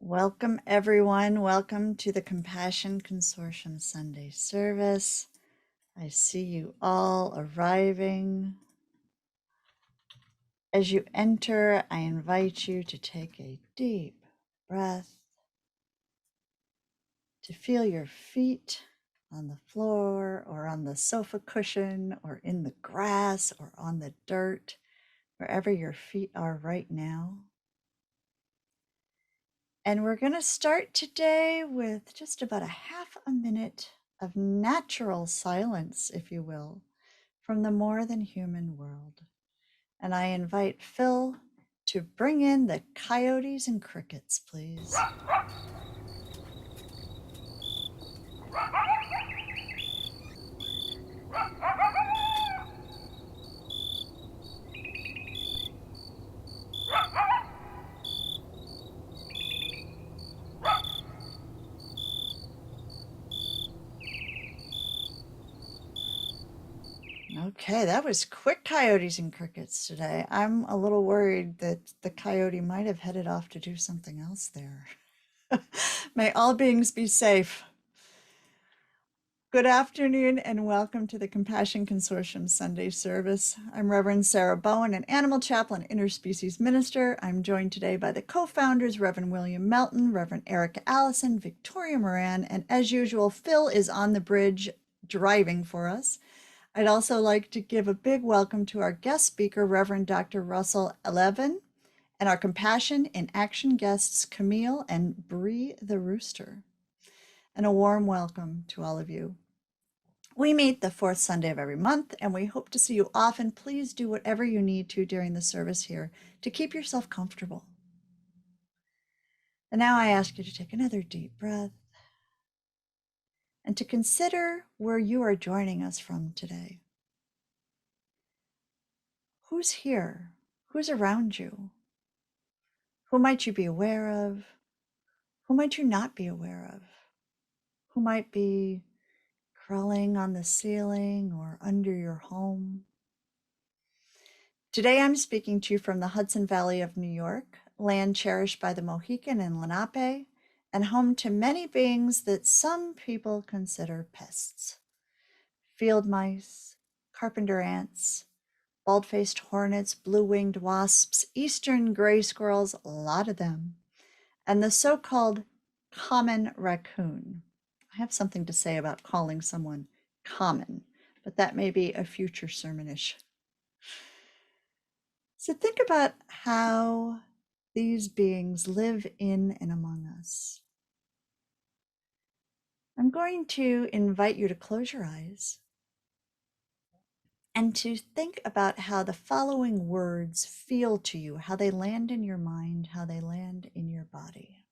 Welcome, everyone. Welcome to the Compassion Consortium Sunday service. I see you all arriving. As you enter, I invite you to take a deep breath, to feel your feet on the floor or on the sofa cushion or in the grass or on the dirt, wherever your feet are right now. And we're going to start today with just about a half a minute of natural silence, if you will, from the more than human world. And I invite Phil to bring in the coyotes and crickets, please. Okay, that was quick coyotes and crickets today. I'm a little worried that the coyote might have headed off to do something else there. May all beings be safe. Good afternoon and welcome to the Compassion Consortium Sunday service. I'm Reverend Sarah Bowen, an animal chaplain, interspecies minister. I'm joined today by the co-founders, Reverend William Melton, Reverend Erica Allison, Victoria Moran, and as usual, Phil is on the bridge driving for us. I'd also like to give a big welcome to our guest speaker, Reverend Dr. Russell Elleven, and our Compassion in Action guests, Camille and Bree the Rooster. And a warm welcome to all of you. We meet the fourth Sunday of every month, and we hope to see you often. Please do whatever you need to during the service here to keep yourself comfortable. And now I ask you to take another deep breath and to consider where you are joining us from today. Who's here? Who's around you? Who might you be aware of? Who might you not be aware of? Who might be crawling on the ceiling or under your home? Today I'm speaking to you from the Hudson Valley of New York, land cherished by the Mohican and Lenape, and home to many beings that some people consider pests. Field mice, carpenter ants, bald-faced hornets, blue-winged wasps, eastern gray squirrels, a lot of them, and the so-called common raccoon. I have something to say about calling someone common, but that may be a future sermonish. So think about how these beings live in and among us. I'm going to invite you to close your eyes and to think about how the following words feel to you, how they land in your mind, how they land in your body.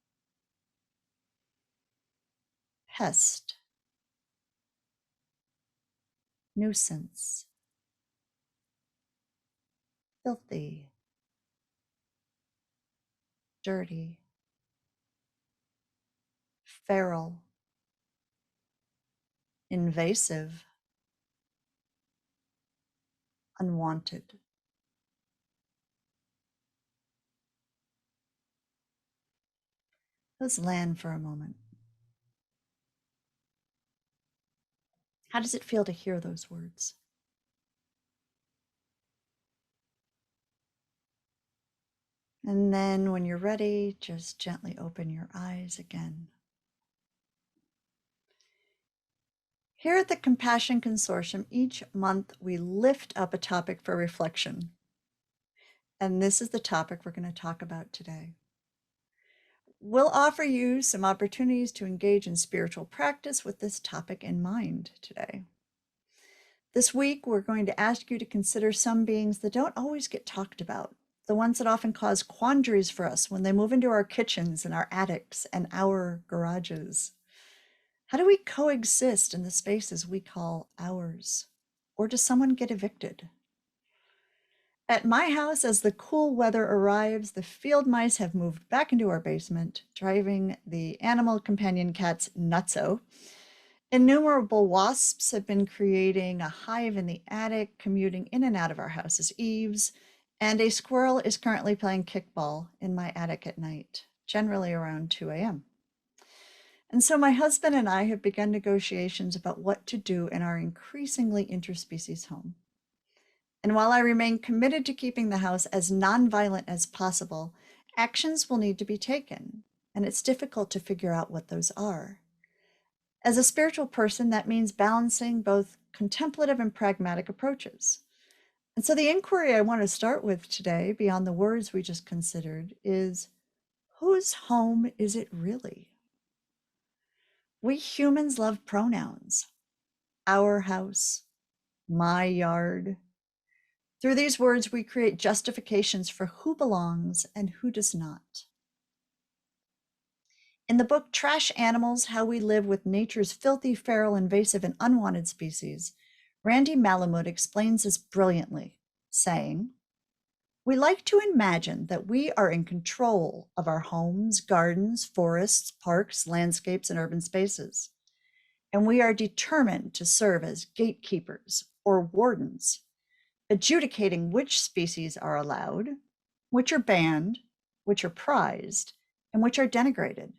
Pest, nuisance, filthy, dirty, feral, invasive, unwanted. Let's land for a moment. How does it feel to hear those words? And then when you're ready, just gently open your eyes again. Here at the Compassion Consortium, each month we lift up a topic for reflection. And this is the topic we're going to talk about today. We'll offer you some opportunities to engage in spiritual practice with this topic in mind today. This week, we're going to ask you to consider some beings that don't always get talked about, the ones that often cause quandaries for us when they move into our kitchens and our attics and our garages. How do we coexist in the spaces we call ours? Or does someone get evicted? At my house, as the cool weather arrives, the field mice have moved back into our basement, driving the animal companion cats nutso. Innumerable wasps have been creating a hive in the attic, commuting in and out of our house's eaves, and a squirrel is currently playing kickball in my attic at night. generally around 2 a.m. And so my husband and I have begun negotiations about what to do in our increasingly interspecies home. And while I remain committed to keeping the house as nonviolent as possible, actions will need to be taken, and it's difficult to figure out what those are. As a spiritual person, that means balancing both contemplative and pragmatic approaches. And so the inquiry I want to start with today, beyond the words we just considered, is whose home is it really? We humans love pronouns. Our house, my yard. Through these words, we create justifications for who belongs and who does not. In the book Trash Animals: How We Live with Nature's Filthy, Feral, Invasive, and Unwanted Species, Randy Malamud explains this brilliantly, saying, "We like to imagine that we are in control of our homes, gardens, forests, parks, landscapes, and urban spaces. And we are determined to serve as gatekeepers or wardens, adjudicating which species are allowed, which are banned, which are prized, and which are denigrated.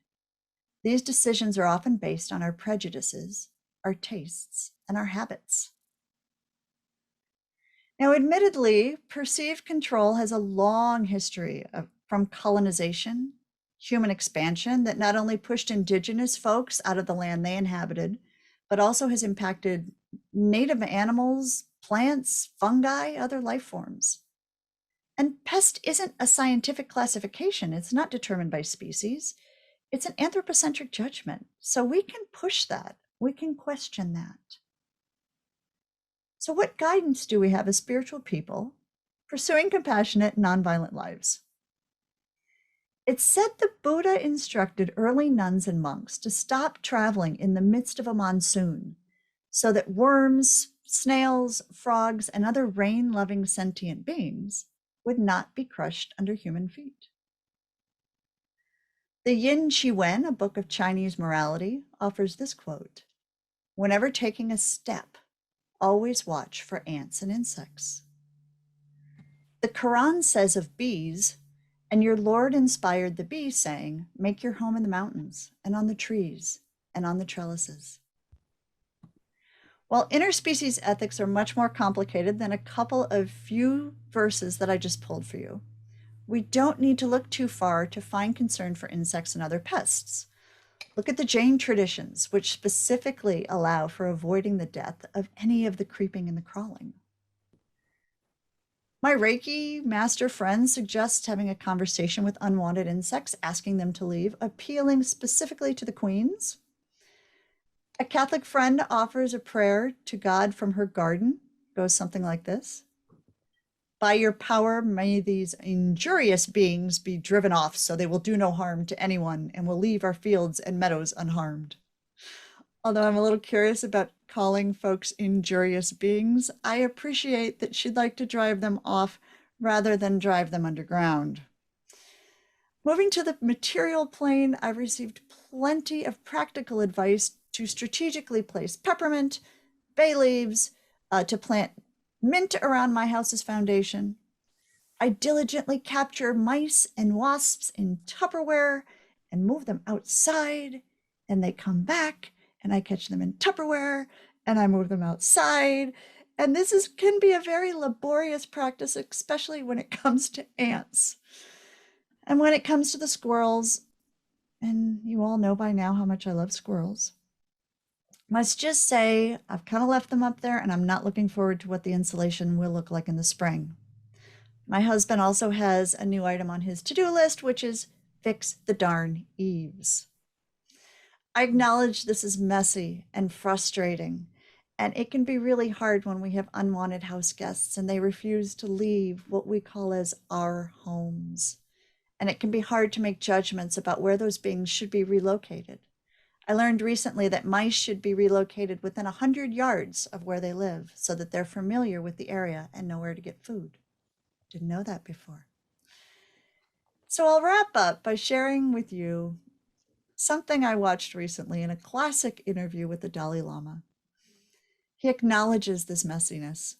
These decisions are often based on our prejudices, our tastes, and our habits." Now, admittedly, perceived control has a long history from colonization, human expansion that not only pushed indigenous folks out of the land they inhabited, but also has impacted native animals, plants, fungi, other life forms. And pest isn't a scientific classification. It's not determined by species. It's an anthropocentric judgment. So we can push that. We can question that. So what guidance do we have as spiritual people pursuing compassionate, nonviolent lives? It's said the Buddha instructed early nuns and monks to stop traveling in the midst of a monsoon so that worms, snails, frogs, and other rain-loving sentient beings would not be crushed under human feet. The Yin Chi Wen, a book of Chinese morality, offers this quote: "Whenever taking a step, always watch for ants and insects." The Quran says of bees, "And your Lord inspired the bee, saying, make your home in the mountains and on the trees and on the trellises." While interspecies ethics are much more complicated than a couple of few verses that I just pulled for you, we don't need to look too far to find concern for insects and other pests. Look at the Jain traditions, which specifically allow for avoiding the death of any of the creeping and the crawling. My Reiki master friend suggests having a conversation with unwanted insects, asking them to leave, appealing specifically to the queens. A Catholic friend offers a prayer to God from her garden. It goes something like this: "By your power, may these injurious beings be driven off so they will do no harm to anyone and will leave our fields and meadows unharmed." Although I'm a little curious about calling folks injurious beings, I appreciate that she'd like to drive them off rather than drive them underground. Moving to the material plane, I've received plenty of practical advice to strategically place peppermint, bay leaves, to plant mint around my house's foundation. I diligently capture mice and wasps in Tupperware and move them outside, and they come back, and I catch them in Tupperware, and I move them outside. And this can be a very laborious practice, especially when it comes to ants. And when it comes to the squirrels, and you all know by now how much I love squirrels, must just say I've kind of left them up there, and I'm not looking forward to what the insulation will look like in the spring. My husband also has a new item on his to-do list, which is fix the darn eaves. I acknowledge this is messy and frustrating, and it can be really hard when we have unwanted house guests and they refuse to leave what we call as our homes. And it can be hard to make judgments about where those beings should be relocated. I learned recently that mice should be relocated within 100 yards of where they live so that they're familiar with the area and know where to get food. Didn't know that before. So I'll wrap up by sharing with you something I watched recently in a classic interview with the Dalai Lama. He acknowledges this messiness.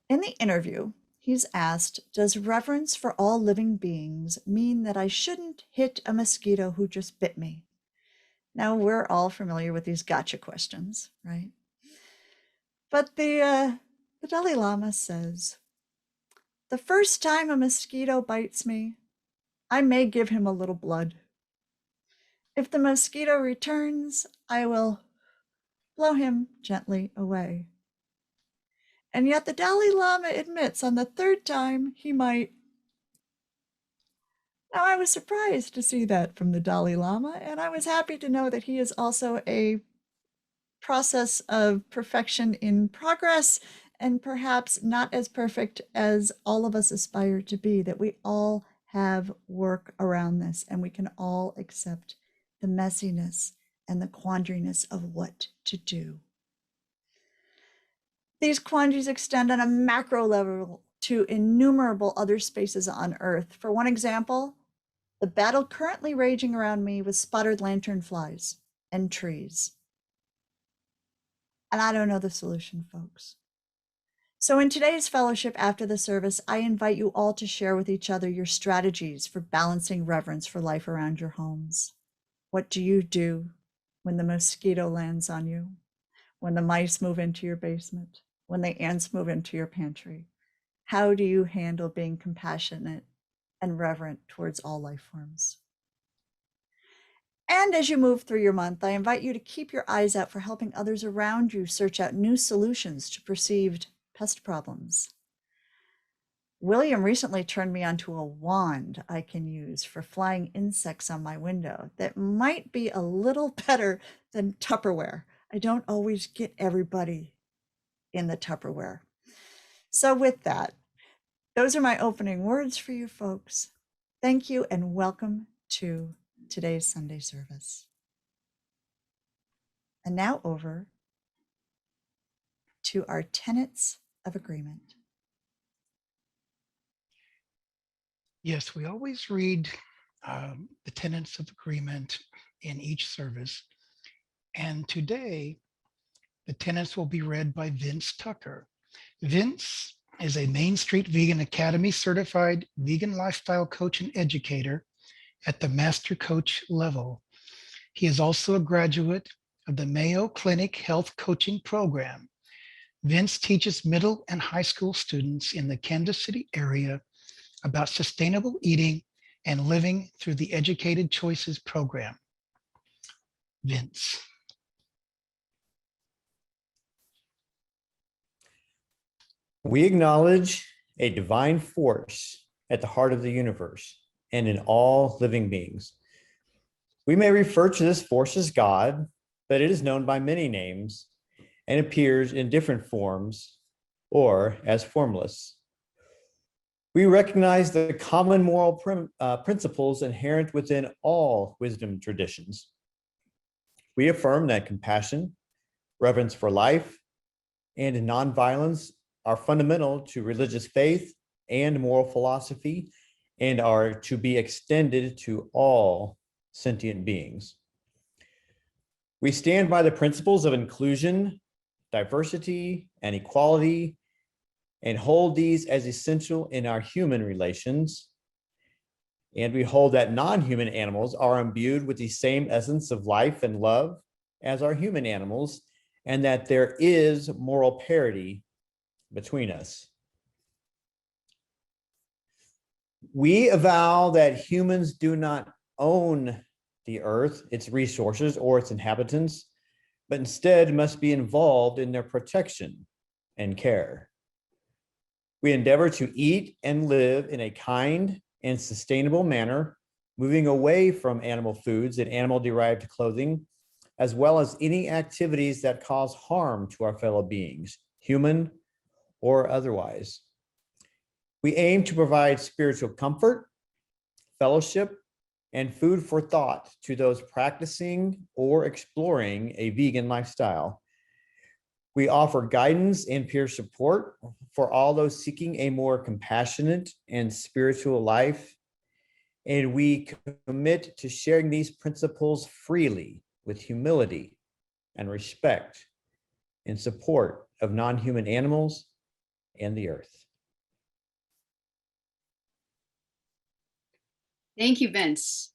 In the interview, He's asked, does reverence for all living beings mean that I shouldn't hit a mosquito who just bit me? Now, we're all familiar with these gotcha questions, right? But the Dalai Lama says, the first time a mosquito bites me, I may give him a little blood. If the mosquito returns, I will blow him gently away. And yet the Dalai Lama admits on the third time he might. Now, I was surprised to see that from the Dalai Lama, and I was happy to know that he is also a process of perfection in progress, and perhaps not as perfect as all of us aspire to be, that we all have work around this, and we can all accept the messiness and the quandariness of what to do. These quandaries extend on a macro level to innumerable other spaces on Earth. For one example, the battle currently raging around me with spotted lanternflies and trees. And I don't know the solution, folks. So in today's fellowship after the service, I invite you all to share with each other your strategies for balancing reverence for life around your homes. What do you do when the mosquito lands on you? When the mice move into your basement? When the ants move into your pantry? How do you handle being compassionate and reverent towards all life forms? And as you move through your month, I invite you to keep your eyes out for helping others around you search out new solutions to perceived pest problems. William recently turned me onto a wand I can use for flying insects on my window that might be a little better than Tupperware. I don't always get everybody in the Tupperware. So with that, those are my opening words for you folks. Thank you and welcome to today's Sunday service. And now over to our Tenets of Agreement. Yes, we always read the Tenets of Agreement in each service. And today, the tenets will be read by Vince Tucker. Vince is a Main Street Vegan Academy certified vegan lifestyle coach and educator at the master coach level. He is also a graduate of the Mayo Clinic Health Coaching Program. Vince teaches middle and high school students in the Kansas City area about sustainable eating and living through the Educated Choices program. Vince. We acknowledge a divine force at the heart of the universe and in all living beings. We may refer to this force as God, but it is known by many names and appears in different forms or as formless. We recognize the common moral principles inherent within all wisdom traditions. We affirm that compassion, reverence for life, and nonviolence are fundamental to religious faith and moral philosophy and are to be extended to all sentient beings. We stand by the principles of inclusion, diversity, and equality, and hold these as essential in our human relations. And we hold that non-human animals are imbued with the same essence of life and love as our human animals, and that there is moral parity between us. We avow that humans do not own the earth, its resources, or its inhabitants, but instead must be involved in their protection and care. We endeavor to eat and live in a kind and sustainable manner, moving away from animal foods and animal-derived clothing, as well as any activities that cause harm to our fellow beings, human or otherwise. We aim to provide spiritual comfort, fellowship, and food for thought to those practicing or exploring a vegan lifestyle. We offer guidance and peer support for all those seeking a more compassionate and spiritual life. And we commit to sharing these principles freely with humility and respect in support of non-human animals and the earth. Thank you, Vince.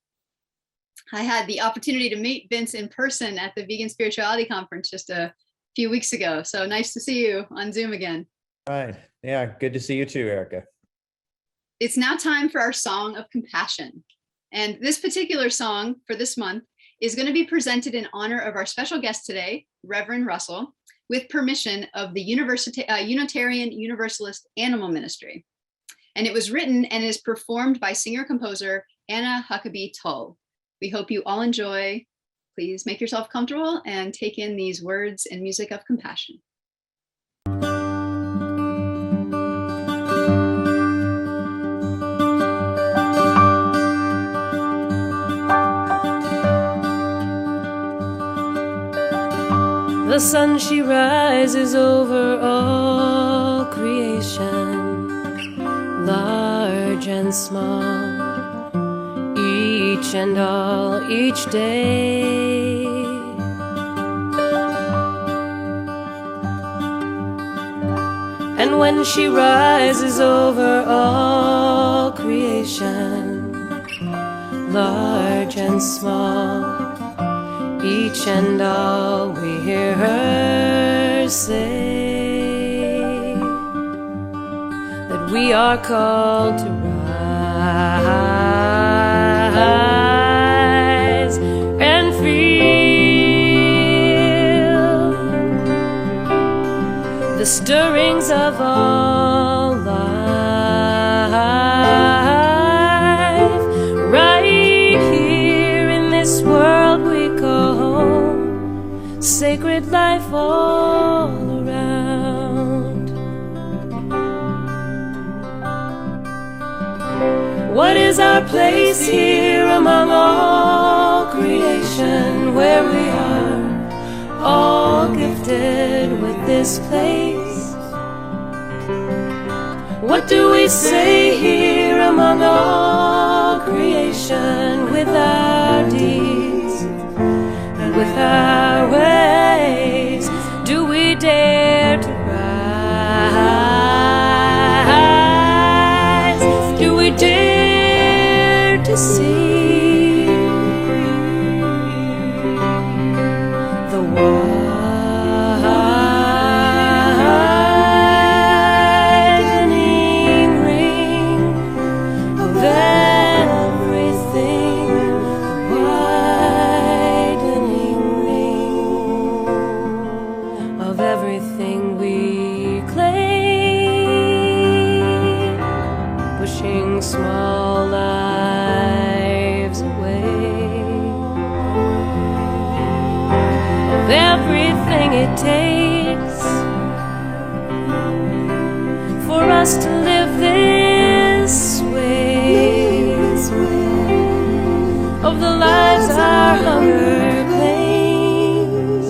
I had the opportunity to meet Vince in person at the Vegan Spirituality Conference just a few weeks ago. So nice to see you on Zoom again. Right. Yeah, good to see you too, Erica. It's now time for our Song of Compassion. And this particular song for this month is going to be presented in honor of our special guest today, Reverend Russell, with permission of the Unitarian Universalist Animal Ministry. And it was written and is performed by singer-composer Anna Huckabee Tull. We hope you all enjoy. Please make yourself comfortable and take in these words and music of compassion. The sun, she rises over all creation, large and small, each and all, each day. And when she rises over all creation, large and small, each and all, we hear her say that we are called to rise and feel the stirrings of all life right here in this world we call home, sacred life all around. What is our place here among all creation, where we are all gifted with this place? What do we say here among all creation with our deeds and with our ways? Do we dare to rise? Do we dare to see the widening ring of everything, widening ring of everything we claim, pushing small lives away, of everything it takes for us to live this way, of the lives our hunger claims,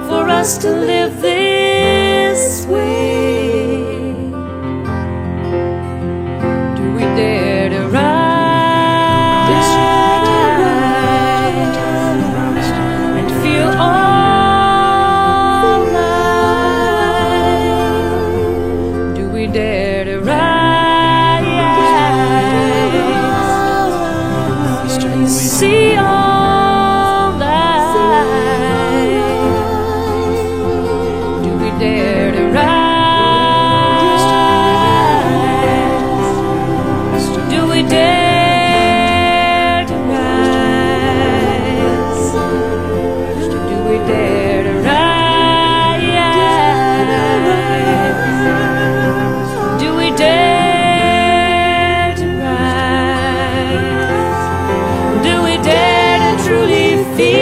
for us to live this way. Do we dare to rise and feel all life? Do we dare to rise and see all life? Do we dare to rise? Do we dare to rise? Do we dare to rise? Do we dare to rise? Do we dare to truly feel?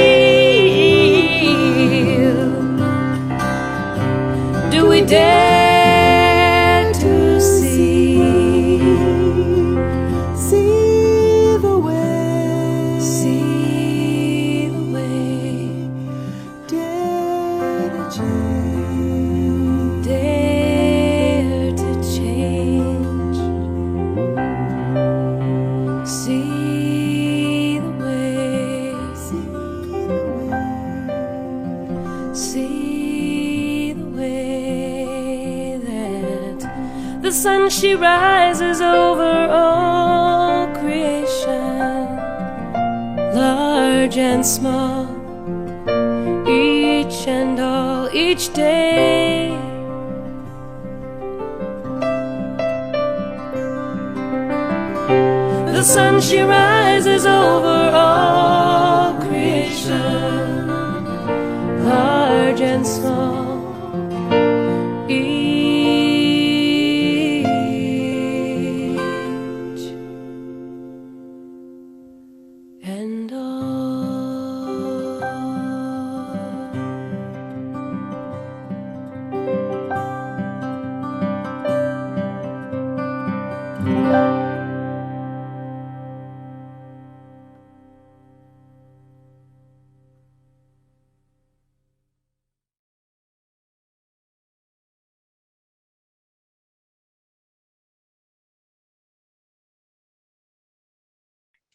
Do we dare to see the way, see the way, dare to change, dare to change, see the way, see the way that the sun, she rises over all large and small, each and all, each day. The sun she rises over all creation, large and small, each and all.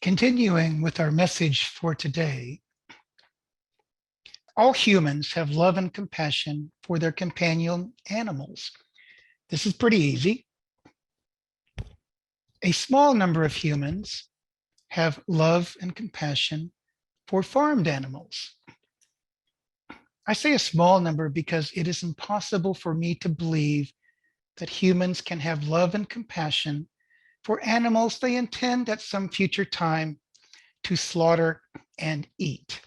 Continuing with our message for today, all humans have love and compassion for their companion animals. This is pretty easy. A small number of humans have love and compassion for farmed animals. I say a small number because it is impossible for me to believe that humans can have love and compassion for animals they intend at some future time to slaughter and eat.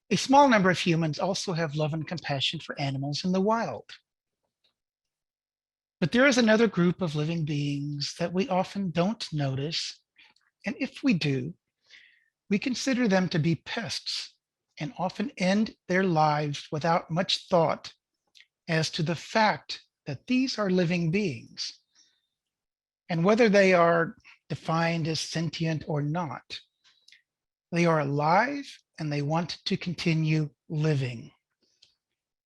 A small number of humans also have love and compassion for animals in the wild. But there is another group of living beings that we often don't notice, and if we do, we consider them to be pests and often end their lives without much thought as to the fact that these are living beings. And whether they are defined as sentient or not, they are alive and they want to continue living.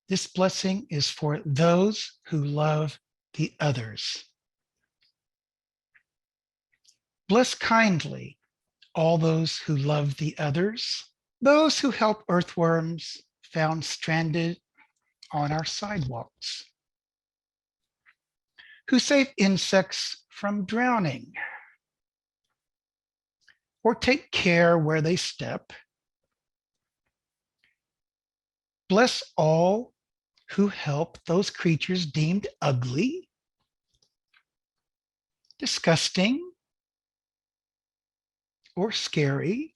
This blessing is for those who love the others. Bless kindly all those who love the others, those who help earthworms found stranded on our sidewalks, who save insects from drowning, or take care where they step. Bless all who help those creatures deemed ugly, disgusting, or scary.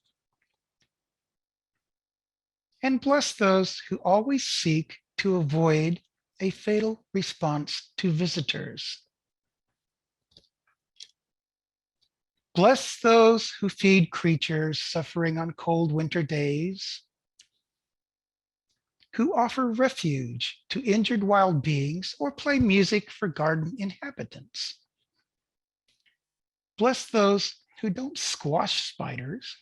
And bless those who always seek to avoid a fatal response to visitors. Bless those who feed creatures suffering on cold winter days, who offer refuge to injured wild beings or play music for garden inhabitants. Bless those who don't squash spiders,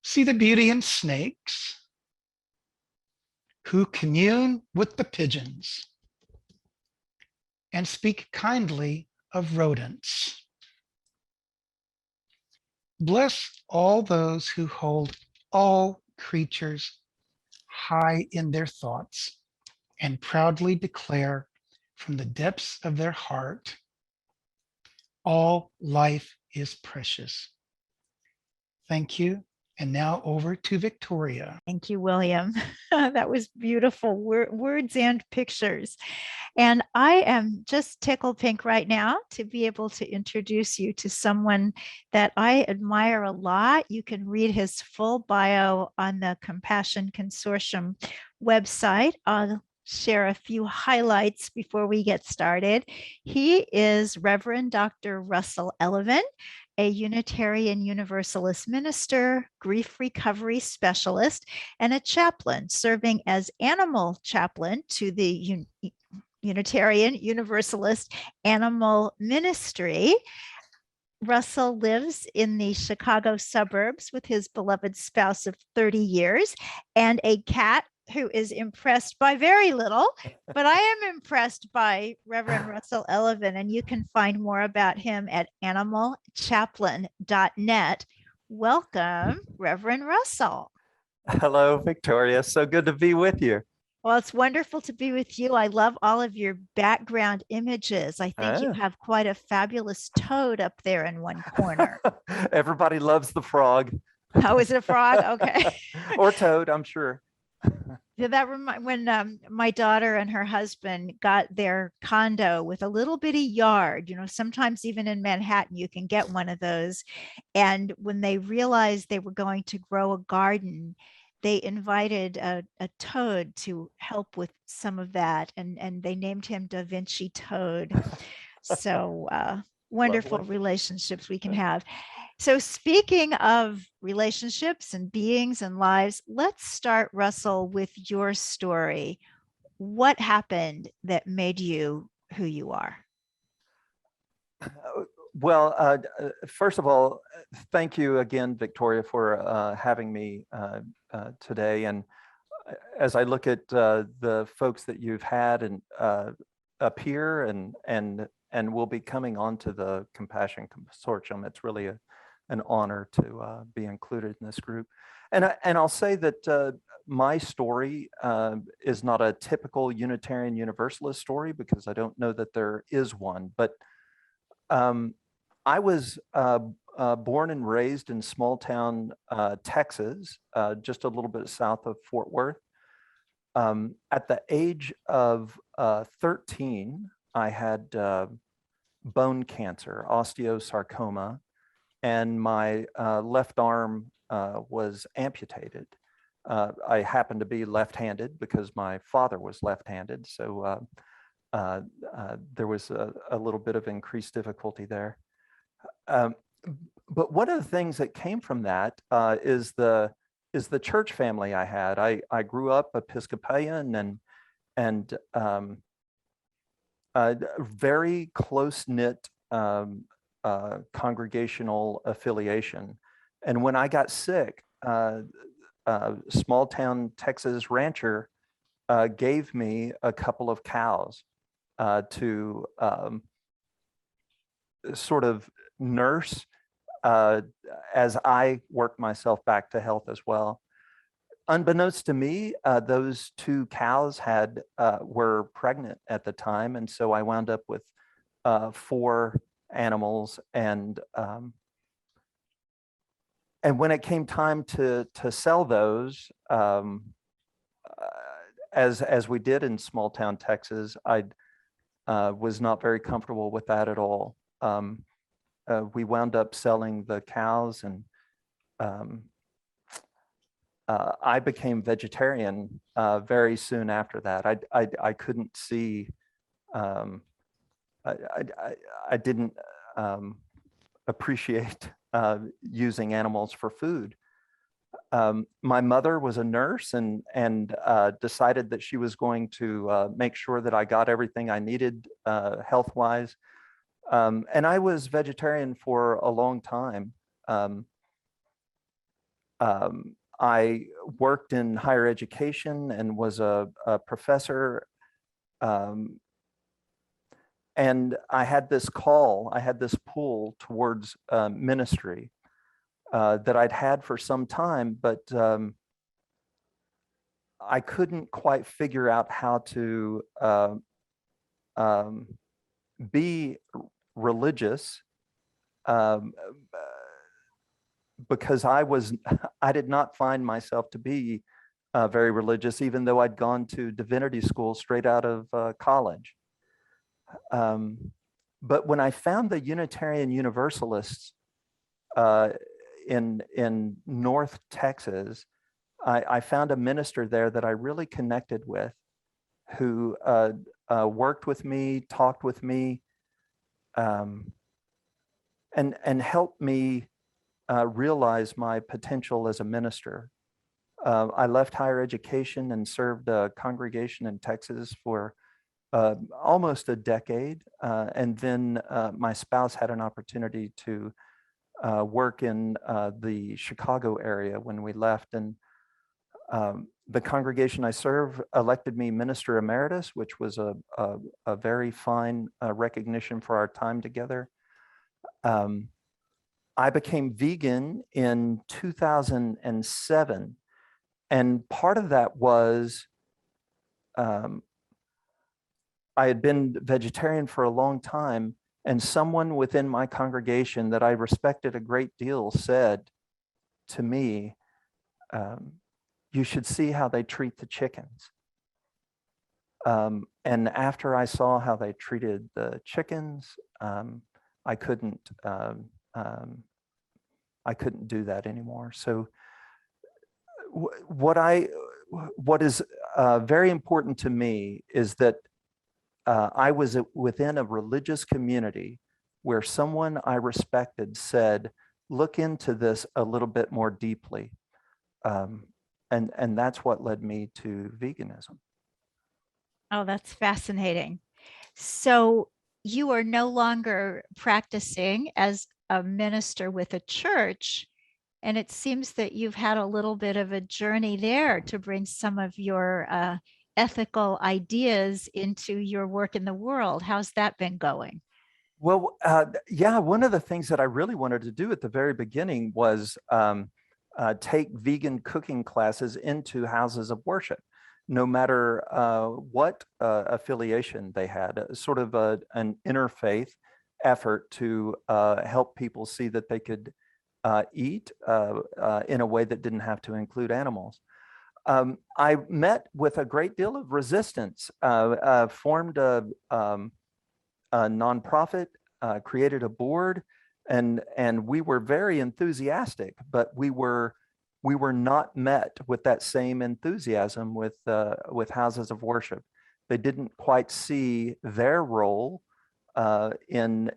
see the beauty in snakes, who commune with the pigeons, and speak kindly of rodents. Bless all those who hold all creatures high in their thoughts and proudly declare from the depths of their heart, all life is precious. Thank you. And now over to Victoria. Thank you, William. That was beautiful words and pictures. And I am just tickled pink right now to be able to introduce you to someone that I admire a lot. You can read his full bio on the Compassion Consortium website. I'll share a few highlights before we get started. He is Reverend Dr. Russell Elleven, a Unitarian Universalist minister, grief recovery specialist, and a chaplain serving as animal chaplain to the Unitarian Universalist Animal Ministry. Russell lives in the Chicago suburbs with his beloved spouse of 30 years and a cat who is impressed by very little, but I am impressed by Reverend Russell Elleven, and you can find more about him at animalchaplain.net. Welcome, Reverend Russell. Hello, Victoria. So good to be with you. Well, it's wonderful to be with you. I love all of your background images. I think you Ah. have quite a fabulous toad up there in one corner. Everybody loves the frog. Oh, is it a frog? Okay. Or toad, I'm sure. Yeah, that remind when my daughter and her husband got their condo with a little bitty yard. Sometimes even in Manhattan, you can get one of those. And when they realized they were going to grow a garden, they invited a toad to help with some of that, and they named him Da Vinci Toad. So wonderful Lovely. relationships we can have. So speaking of relationships and beings and lives, let's start, Russell, with your story. What happened that made you who you are? Well, first of all, thank you again, Victoria, for having me today. And as I look at the folks that you've had and up here and will be coming onto the Compassion Consortium, it's really an honor to be included in this group. And I'll say that my story is not a typical Unitarian Universalist story, because I don't know that there is one. But I was born and raised in small town Texas, just a little bit south of Fort Worth. At the age of 13, I had bone cancer, osteosarcoma, and my left arm was amputated. I happened to be left-handed because my father was left-handed, so there was a little bit of increased difficulty there. But one of the things that came from that is the church family I had. I grew up Episcopalian and very close-knit congregational affiliation. And when I got sick, small town Texas rancher gave me a couple of cows to sort of nurse as I worked myself back to health as well. Unbeknownst to me, those two cows were pregnant at the time, and so I wound up with 4 animals. And when it came time to sell those, as we did in small town Texas, I was not very comfortable with that at all. We wound up selling the cows, and I became vegetarian very soon after that. I couldn't see, I didn't appreciate using animals for food. My mother was a nurse and decided that she was going to make sure that I got everything I needed health-wise. And I was vegetarian for a long time. I worked in higher education and was a professor. And I had this pull towards ministry that I'd had for some time, but I couldn't quite figure out how to be religious because I did not find myself to be very religious, even though I'd gone to divinity school straight out of college. But when I found the Unitarian Universalists in North Texas, I found a minister there that I really connected with, who worked with me, talked with me, and helped me realize my potential as a minister. I left higher education and served a congregation in Texas for almost a decade. And then my spouse had an opportunity to work in the Chicago area when we left. And the congregation I serve elected me minister emeritus, which was a very fine recognition for our time together. I became vegan in 2007. And part of that was I had been vegetarian for a long time, and someone within my congregation that I respected a great deal said to me, you should see how they treat the chickens. And after I saw how they treated the chickens, I couldn't do that anymore. So what is very important to me is that I was within a religious community where someone I respected said, look into this a little bit more deeply. And that's what led me to veganism. Oh, that's fascinating. So you are no longer practicing as a minister with a church. And it seems that you've had a little bit of a journey there to bring some of your ethical ideas into your work in the world. How's that been going? Well, yeah, one of the things that I really wanted to do at the very beginning was take vegan cooking classes into houses of worship, no matter what affiliation they had, sort of an interfaith effort to help people see that they could eat in a way that didn't have to include animals. I met with a great deal of resistance, formed a nonprofit, created a board, and we were very enthusiastic, but we were not met with that same enthusiasm with houses of worship. They didn't quite see their role in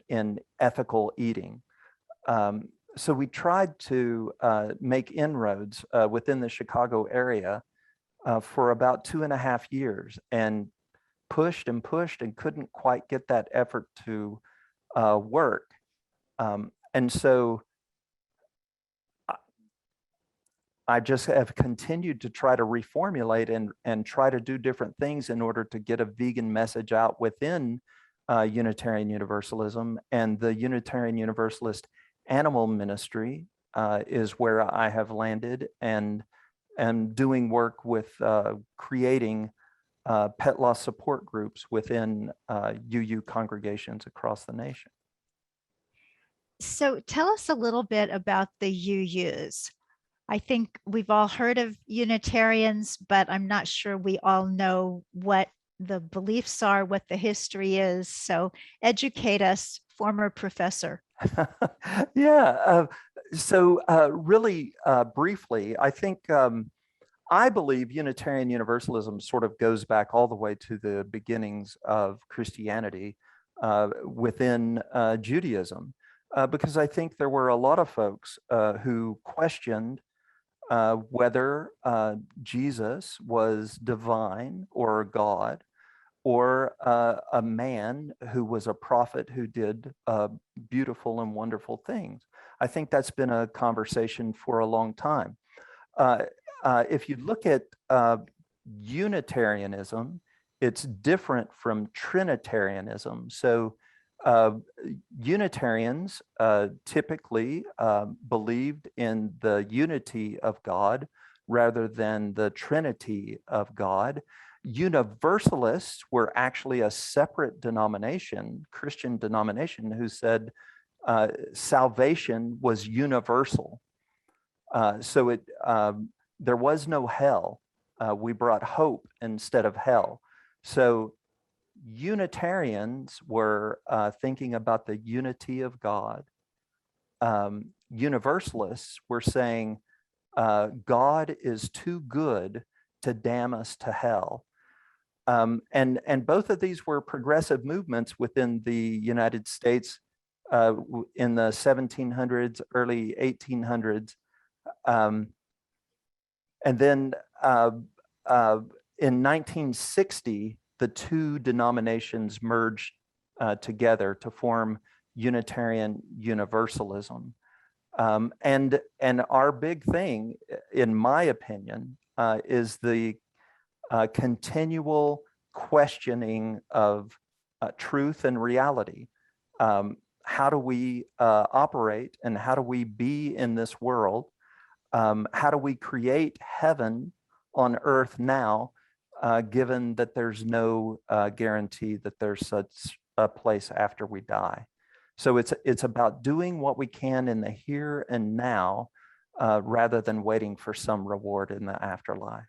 ethical eating. So we tried to make inroads within the Chicago area for about 2.5 years, and pushed and pushed and couldn't quite get that effort to work. And so I just have continued to try to reformulate and try to do different things in order to get a vegan message out within Unitarian Universalism. And the Unitarian Universalist Animal Ministry is where I have landed, and doing work with creating pet loss support groups within UU congregations across the nation. So tell us a little bit about the UUs. I think we've all heard of Unitarians, but I'm not sure we all know what the beliefs are, what the history is. So educate us, former professor. Yeah. So really briefly, I think I believe Unitarian Universalism sort of goes back all the way to the beginnings of Christianity within Judaism, because I think there were a lot of folks who questioned whether Jesus was divine or God, or a man who was a prophet who did beautiful and wonderful things. I think that's been a conversation for a long time. If you look at Unitarianism, it's different from Trinitarianism. So Unitarians typically believed in the unity of God rather than the Trinity of God. Universalists were actually a separate denomination, Christian denomination, who said salvation was universal. So there was no hell. We brought hope instead of hell. So Unitarians were thinking about the unity of God. Universalists were saying God is too good to damn us to hell. And both of these were progressive movements within the United States in the 1700s, early 1800s. And then in 1960, the two denominations merged together to form Unitarian Universalism. And our big thing, in my opinion, is the continual questioning of truth and reality. How do we operate, and how do we be in this world? How do we create heaven on earth now given that there's no guarantee that there's such a place after we die. So it's about doing what we can in the here and now, rather than waiting for some reward in the afterlife.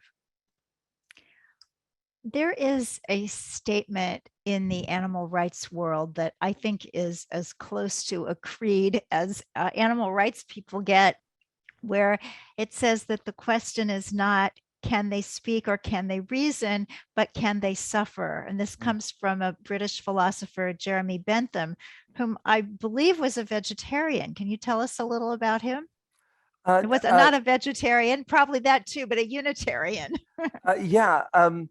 There is a statement in the animal rights world that I think is as close to a creed as animal rights people get, where it says that the question is not can they speak or can they reason, but can they suffer? And this comes from a British philosopher, Jeremy Bentham, whom I believe was a vegetarian. Can you tell us a little about him? It was not a vegetarian, probably that too, but a Unitarian. Yeah, I'm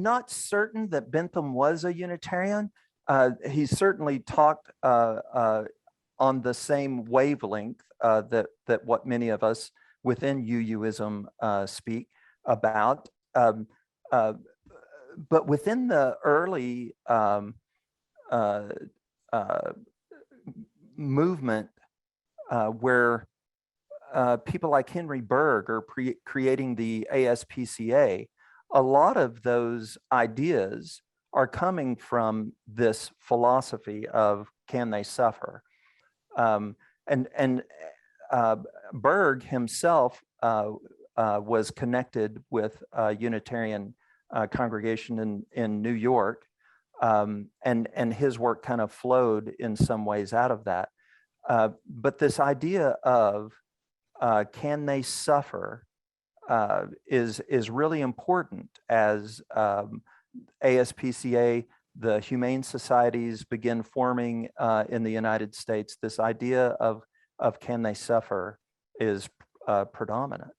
not certain that Bentham was a Unitarian. He certainly talked on the same wavelength that what many of us within UUism speak about. But within the early movement, where people like Henry Berg are creating the ASPCA, a lot of those ideas are coming from this philosophy of can they suffer? And Berg himself was connected with a Unitarian congregation in New York, and his work kind of flowed in some ways out of that. But this idea of can they suffer is really important as ASPCA, the humane societies begin forming in the United States. This idea of can they suffer is predominant.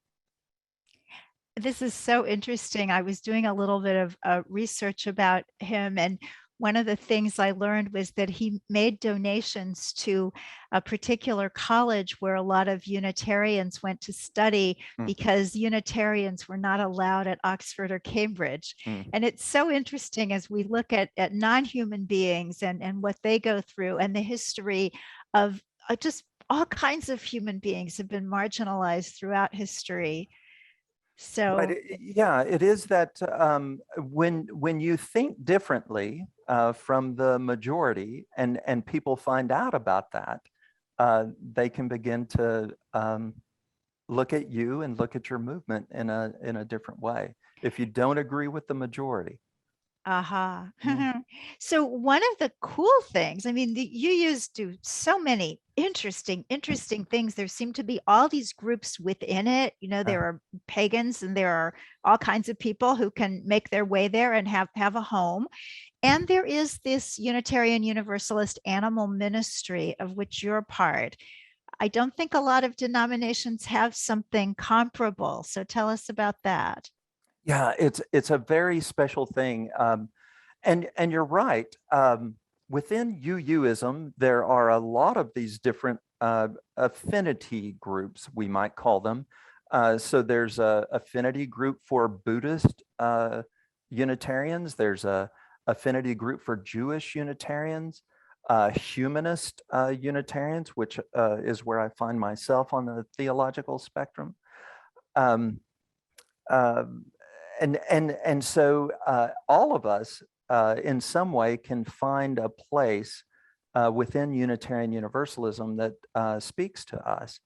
This is so interesting. I was doing a little bit of research about him, and one of the things I learned was that he made donations to a particular college where a lot of Unitarians went to study because Unitarians were not allowed at Oxford or Cambridge. And it's so interesting as we look at non-human beings and what they go through, and the history of just all kinds of human beings have been marginalized throughout history. So right. Yeah, it is that when you think differently from the majority, and people find out about that, they can begin to look at you and look at your movement in a different way if you don't agree with the majority. Aha. So one of the cool things, I mean, the UUs do so many interesting things. There seem to be all these groups within it. You know, there are pagans and there are all kinds of people who can make their way there and have a home. And there is this Unitarian Universalist animal ministry of which you're part. I don't think a lot of denominations have something comparable. So tell us about that. Yeah, it's a very special thing. And you're right. Within UUism, there are a lot of these different affinity groups, we might call them. So there's a affinity group for Buddhist Unitarians. There's a affinity group for Jewish Unitarians, humanist Unitarians, which is where I find myself on the theological spectrum. And so all of us in some way can find a place within Unitarian Universalism that speaks to us.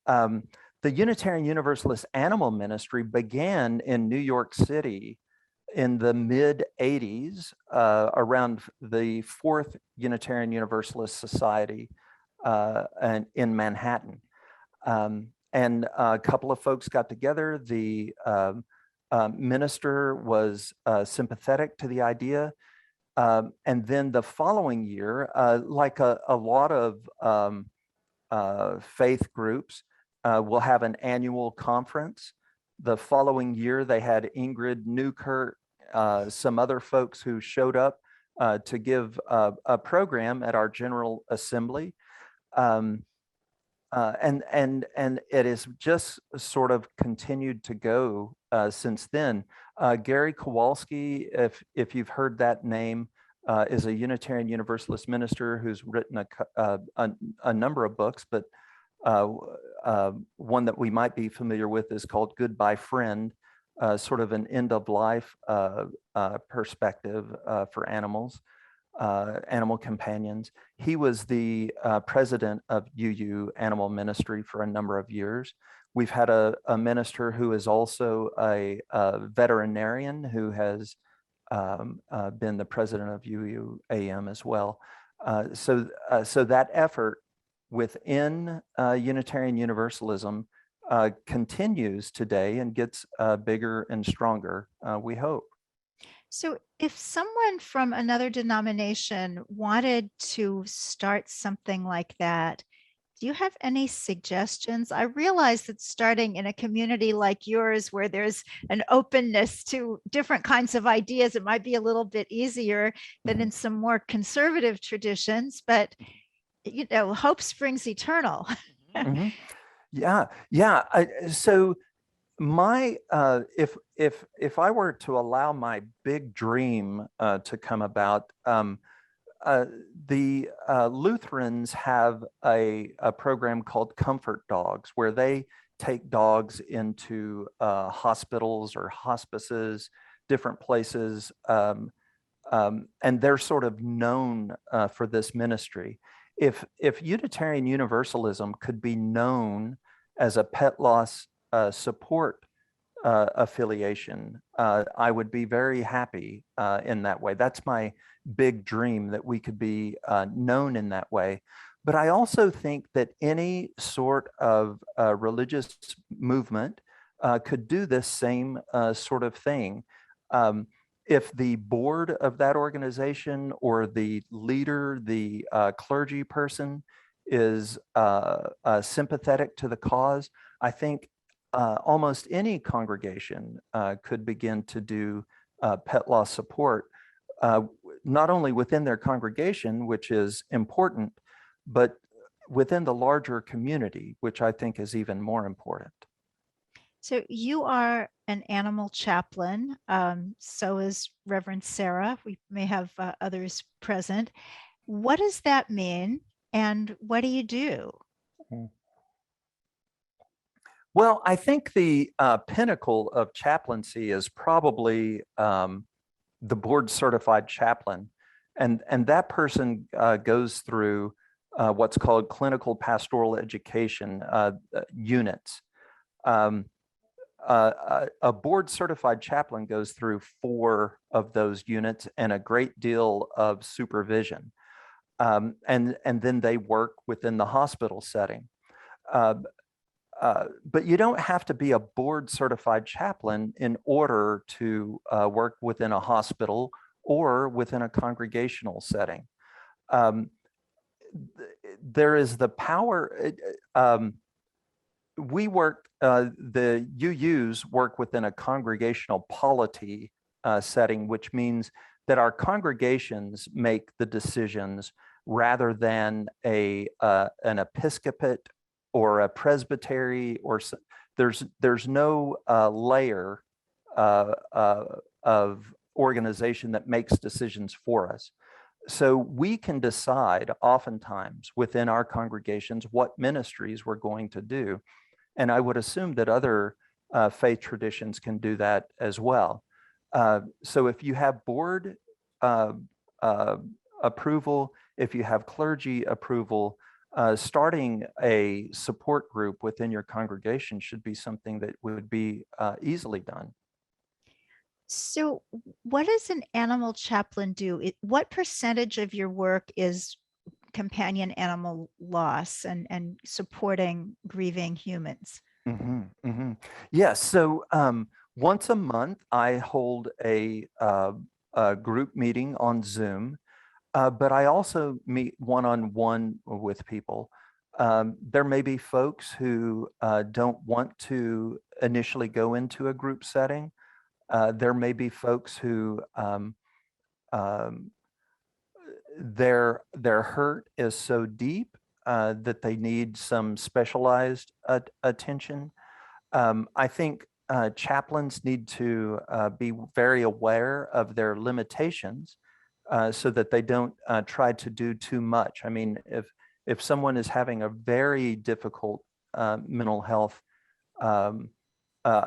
The Unitarian Universalist Animal Ministry began in New York City in the mid-'80s, around the Fourth Unitarian Universalist Society and in Manhattan. And a couple of folks got together. The minister was sympathetic to the idea. And then the following year, like a lot of faith groups, will have an annual conference. The following year, they had Ingrid Newkirk, some other folks who showed up to give a program at our General Assembly. And it has just sort of continued to go since then. Gary Kowalski, if you've heard that name, is a Unitarian Universalist minister who's written a number of books, but one that we might be familiar with is called Goodbye Friend, sort of an end of life perspective for animals, animal companions. He was the president of UU Animal Ministry for a number of years. We've had a minister who is also a veterinarian who has been the president of UUAM as well. So that effort within Unitarian Universalism continues today and gets bigger and stronger, we hope. So if someone from another denomination wanted to start something like that, do you have any suggestions? I realize that starting in a community like yours, where there's an openness to different kinds of ideas, it might be a little bit easier than in some more conservative traditions, but you know, hope springs eternal. Yeah. So my if I were to allow my big dream to come about, the Lutherans have a program called Comfort Dogs, where they take dogs into hospitals or hospices, different places, and they're sort of known for this ministry. If Unitarian Universalism could be known as a pet loss support affiliation, I would be very happy in that way. That's my big dream, that we could be known in that way. But I also think that any sort of religious movement could do this same sort of thing. If the board of that organization or the leader, the clergy person, is sympathetic to the cause, I think almost any congregation could begin to do pet loss support, not only within their congregation, which is important, but within the larger community, which I think is even more important. So you are an animal chaplain. So is Reverend Sarah. We may have others present. What does that mean? And what do you do? Well, I think the pinnacle of chaplaincy is probably the board certified chaplain. And that person goes through what's called clinical pastoral education units. A board certified chaplain goes through 4 of those units and a great deal of supervision. And then they work within the hospital setting. But you don't have to be a board certified chaplain in order to work within a hospital or within a congregational setting. There is the power. We work, the UUs work within a congregational polity setting, which means that our congregations make the decisions rather than an episcopate or a presbytery, or there's no layer of organization that makes decisions for us. So we can decide oftentimes within our congregations what ministries we're going to do. And I would assume that other faith traditions can do that as well. So if you have board approval, if you have clergy approval, starting a support group within your congregation should be something that would be easily done. So what does an animal chaplain do? What percentage of your work is companion animal loss and supporting grieving humans? Yes. So once a month, I hold a group meeting on Zoom, but I also meet one-on-one with people. There may be folks who don't want to initially go into a group setting. There may be folks who their hurt is so deep that they need some specialized attention. I think chaplains need to be very aware of their limitations so that they don't try to do too much. I mean, if someone is having a very difficult mental health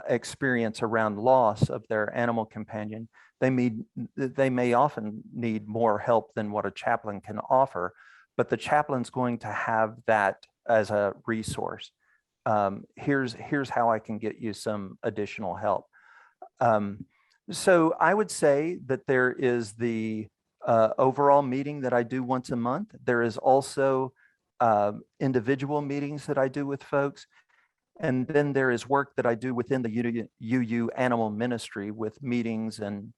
experience around loss of their animal companion, they may often need more help than what a chaplain can offer, but the chaplain's going to have that as a resource. Here's how I can get you some additional help. So I would say that there is the overall meeting that I do once a month. There is also individual meetings that I do with folks. And then there is work that I do within the UU Animal Ministry with meetings and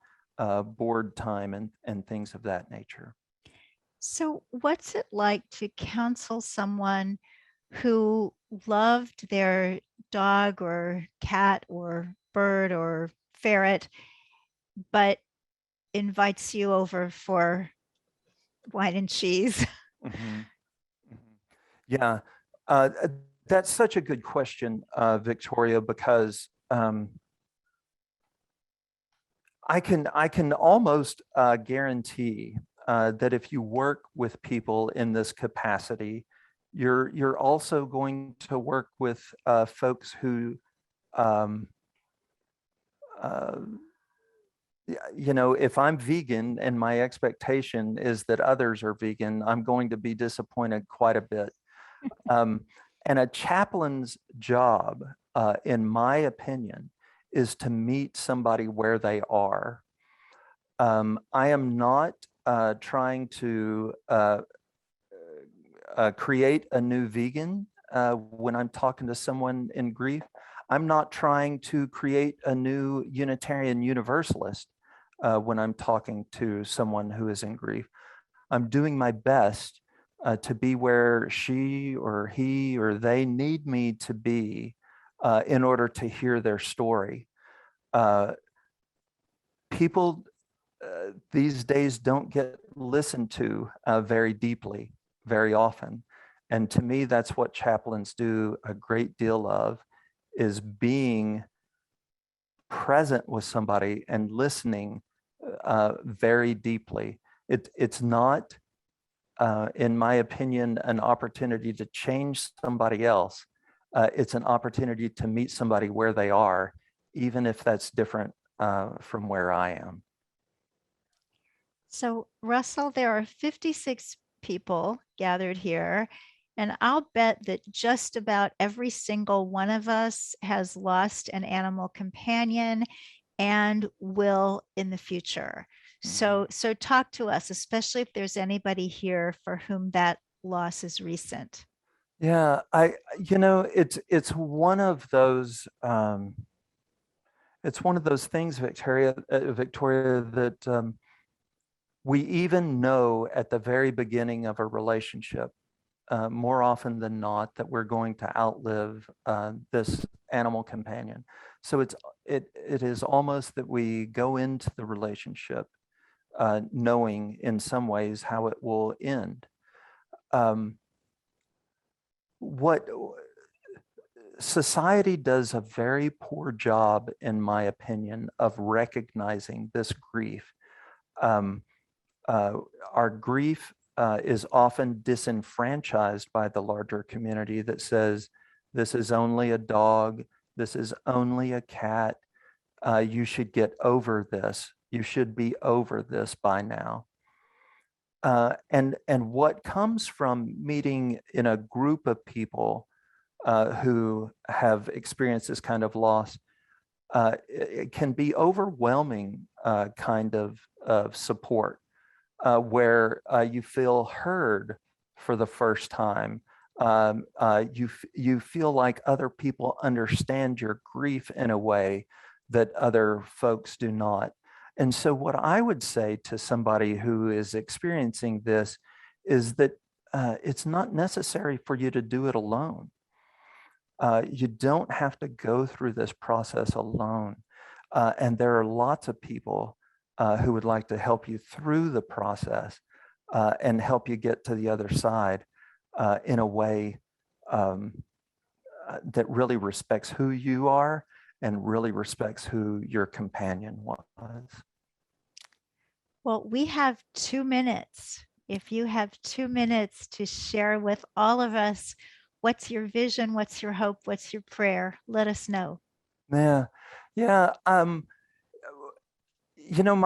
board time and things of that nature. So, what's it like to counsel someone who loved their dog or cat or bird or ferret, but invites you over for wine and cheese? Mhm. Mhm. Yeah, that's such a good question, Victoria, because I can almost guarantee that if you work with people in this capacity, you're also going to work with folks who, um, uh, if I'm vegan and my expectation is that others are vegan, I'm going to be disappointed quite a bit. And a chaplain's job, in my opinion, is to meet somebody where they are. I am not trying to create a new vegan when I'm talking to someone in grief. I'm not trying to create a new Unitarian Universalist when I'm talking to someone who is in grief. I'm doing my best to be where she or he or they need me to be in order to hear their story. People these days don't get listened to very deeply, very often. And to me, that's what chaplains do a great deal of, is being present with somebody and listening very deeply. It's not, in my opinion, an opportunity to change somebody else. It's an opportunity to meet somebody where they are, even if that's different from where I am. So, Russell, there are 56 people gathered here, and I'll bet that just about every single one of us has lost an animal companion and will in the future. So talk to us, especially if there's anybody here for whom that loss is recent. Yeah, it's one of those things, Victoria, that we even know at the very beginning of a relationship, more often than not, that we're going to outlive this animal companion. So it is almost that we go into the relationship knowing in some ways how it will end. What society does a very poor job, in my opinion, of recognizing this grief. Our grief is often disenfranchised by the larger community that says, this is only a dog, this is only a cat, you should get over this, you should be over this by now. And what comes from meeting in a group of people who have experienced this kind of loss, it can be overwhelming kind of support, where you feel heard for the first time. You feel like other people understand your grief in a way that other folks do not. And so what I would say to somebody who is experiencing this is that it's not necessary for you to do it alone. You don't have to go through this process alone. And there are lots of people who would like to help you through the process and help you get to the other side in a way that really respects who you are and really respects who your companion was. Well, we have 2 minutes. If you have 2 minutes to share with all of us, what's your vision, what's your hope, what's your prayer, let us know. Yeah, yeah. You know,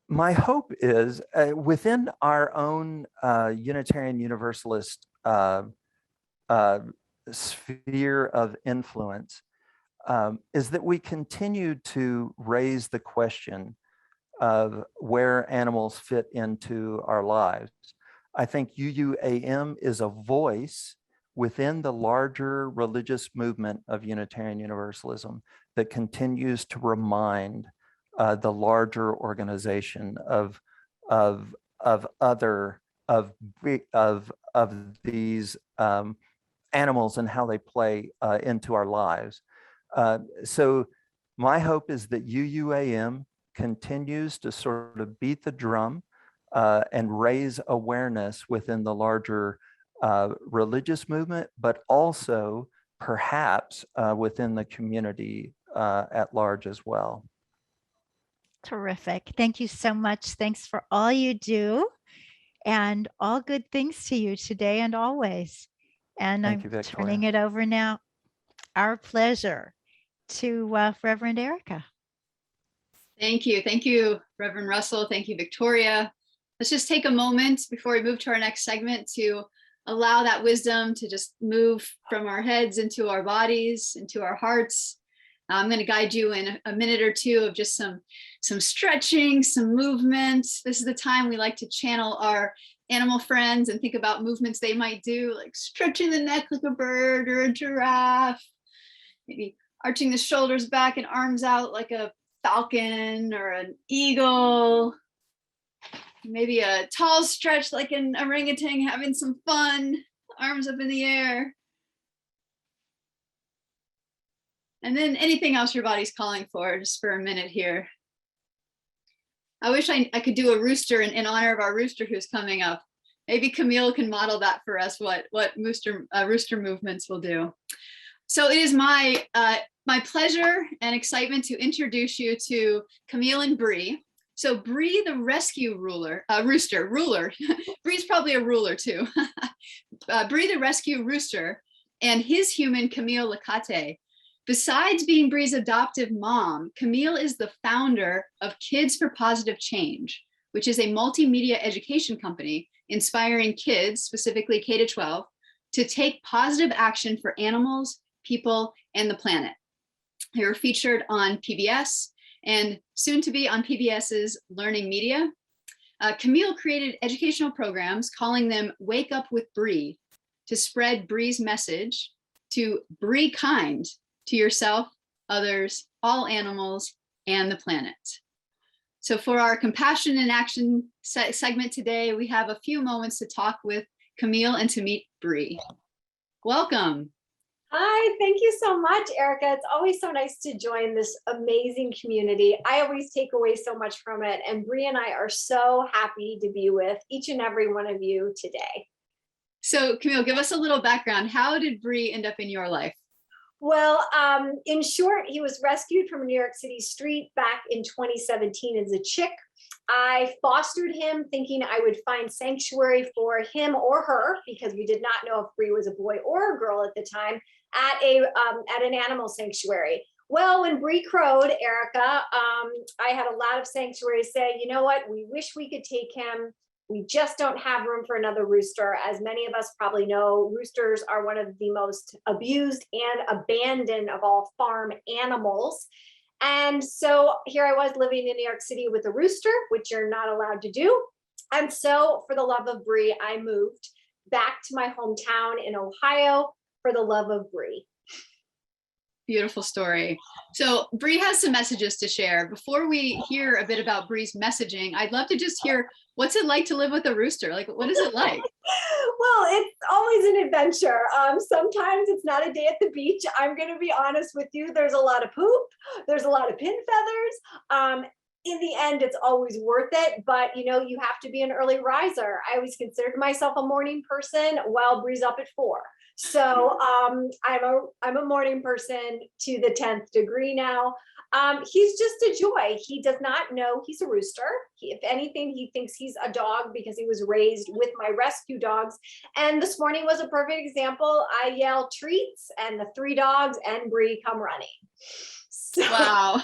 my hope is within our own Unitarian Universalist uh, sphere of influence, is that we continue to raise the question of where animals fit into our lives. I think UUAM is a voice within the larger religious movement of Unitarian Universalism that continues to remind the larger organization of other of these animals and how they play into our lives. So my hope is that UUAM continues to sort of beat the drum and raise awareness within the larger religious movement, but also perhaps within the community at large as well. Terrific. Thank you so much. Thanks for all you do, and all good things to you today and always. And Thank I'm you, Victoria. turning it over now. Our pleasure to Reverend Erica. Thank you. Thank you, Reverend Russell. Thank you, Victoria. Let's just take a moment before we move to our next segment to allow that wisdom to just move from our heads into our bodies, into our hearts. I'm going to guide you in a minute or two of just some stretching, some movement. This is the time we like to channel our animal friends and think about movements they might do, like stretching the neck like a bird or a giraffe, maybe arching the shoulders back and arms out like a falcon or an eagle, maybe a tall stretch like an orangutan having some fun, arms up in the air. And then anything else your body's calling for, just for a minute here. I wish I could do a rooster in honor of our rooster who's coming up. Maybe Camille can model that for us, what rooster movements will do. So it is my pleasure and excitement to introduce you to Camille and Bree. So Bree, the rescue rooster. Bree's probably a ruler too. Bree, the rescue rooster, and his human Camille Lacate. Besides being Bree's adoptive mom, Camille is the founder of Kids for Positive Change, which is a multimedia education company inspiring kids, specifically K-12, to take positive action for animals, people, and the planet. They were featured on PBS and soon to be on PBS's Learning Media. Camille created educational programs calling them Wake Up with Bree to spread Bree's message to Bree kind to yourself, others, all animals, and the planet. So for our Compassion in Action segment today, we have a few moments to talk with Camille and to meet Bree. Welcome. Hi, thank you so much, Erica. It's always so nice to join this amazing community. I always take away so much from it, and Bree and I are so happy to be with each and every one of you today. So Camille, give us a little background. How did Bree end up in your life? Well, in short, he was rescued from a New York City street back in 2017 as a chick. I fostered him thinking I would find sanctuary for him or her, because we did not know if Bree was a boy or a girl at the time, at an animal sanctuary. Well, when Bree crowed, Erica, I had a lot of sanctuaries say, you know what, we wish we could take him. We just don't have room for another rooster. As many of us probably know, roosters are one of the most abused and abandoned of all farm animals. And so here I was living in New York City with a rooster, which you're not allowed to do. And so for the love of Bree, I moved back to my hometown in Ohio for the love of Bree. Beautiful story. So Bree has some messages to share. Before we hear a bit about Bree's messaging, I'd love to just hear, what's it like to live with a rooster? Like, what is it like? Well, it's always an adventure. Sometimes it's not a day at the beach. I'm going to be honest with you. There's a lot of poop. There's a lot of pin feathers. In the end, it's always worth it. But, you know, you have to be an early riser. I always considered myself a morning person while Bree's up at 4. So I'm a morning person to the 10th degree now. He's just a joy. He does not know he's a rooster. If anything, he thinks he's a dog because he was raised with my rescue dogs. And this morning was a perfect example. I yell treats and the 3 dogs and Bree come running. So, Wow.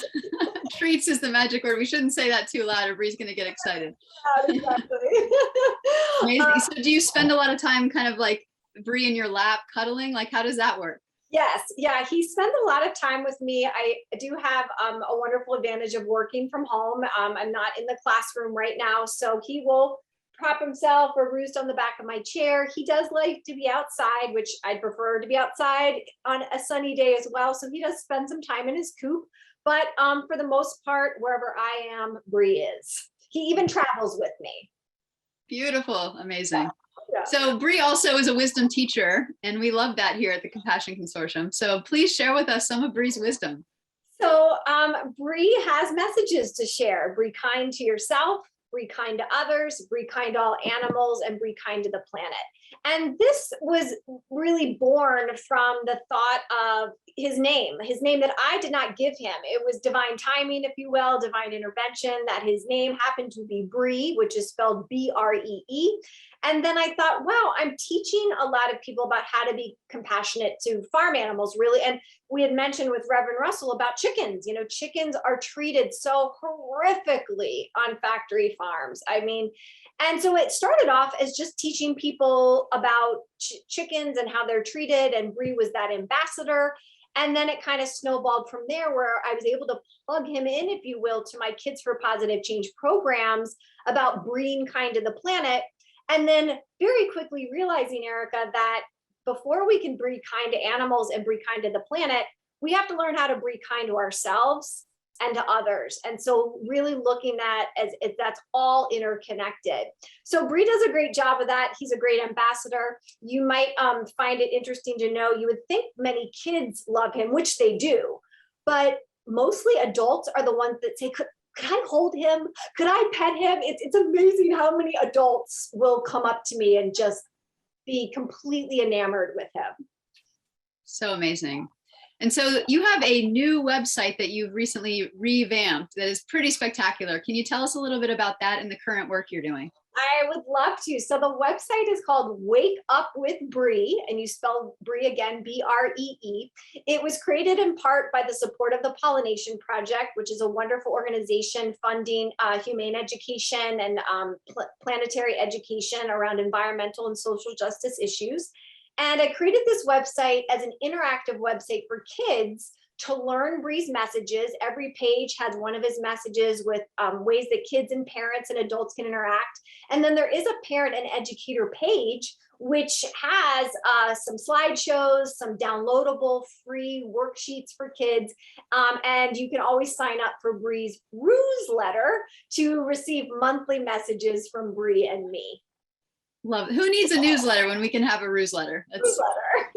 Treats is the magic word. We shouldn't say that too loud or Bree's going to get excited. exactly. Amazing. So do you spend a lot of time kind of like Bree in your lap cuddling? Like, how does that work? Yes, yeah, he spends a lot of time with me. I do have a wonderful advantage of working from home. I'm not in the classroom right now, so he will prop himself or roost on the back of my chair. He does like to be outside, which I'd prefer to be outside on a sunny day as well. So he does spend some time in his coop, but for the most part, wherever I am, Bree is. He even travels with me. Beautiful. Amazing. Yeah. So Bree also is a wisdom teacher, and we love that here at the Compassion Consortium. So please share with us some of Bree's wisdom. So Bree has messages to share. Bree kind to yourself, Bree kind to others, Bree kind to all animals, and Bree kind to the planet. And this was really born from the thought of his name that I did not give him. It was divine timing, if you will, divine intervention, that his name happened to be Bree, which is spelled B-R-E-E. And then I thought, wow, I'm teaching a lot of people about how to be compassionate to farm animals, really. And we had mentioned with Reverend Russell about chickens. You know, chickens are treated so horrifically on factory farms. I mean, and so it started off as just teaching people about chickens and how they're treated. And Bree was that ambassador. And then it kind of snowballed from there, where I was able to plug him in, if you will, to my Kids for Positive Change programs about being kind to the planet. And then very quickly realizing, Erica, that before we can be kind to animals and be kind to the planet, we have to learn how to be kind to ourselves and to others. And so really looking at as if that's all interconnected. So Bree does a great job of that. He's a great ambassador. You might find it interesting to know, you would think many kids love him, which they do, but mostly adults are the ones that say, could I hold him? Could I pet him? It's amazing how many adults will come up to me and just be completely enamored with him. So amazing. And so you have a new website that you've recently revamped that is pretty spectacular. Can you tell us a little bit about that and the current work you're doing? I would love to. So the website is called Wake Up with Bree, and you spell Bree again, B-R-E-E. It was created in part by the support of the Pollination Project, which is a wonderful organization funding humane education and planetary education around environmental and social justice issues. And I created this website as an interactive website for kids to learn Bree's messages. Every page has one of his messages with ways that kids and parents and adults can interact. And then there is a parent and educator page, which has some slideshows, some downloadable free worksheets for kids. And you can always sign up for Bree's newsletter to receive monthly messages from Bree and me. Love it. Who needs a newsletter when we can have a newsletter? That's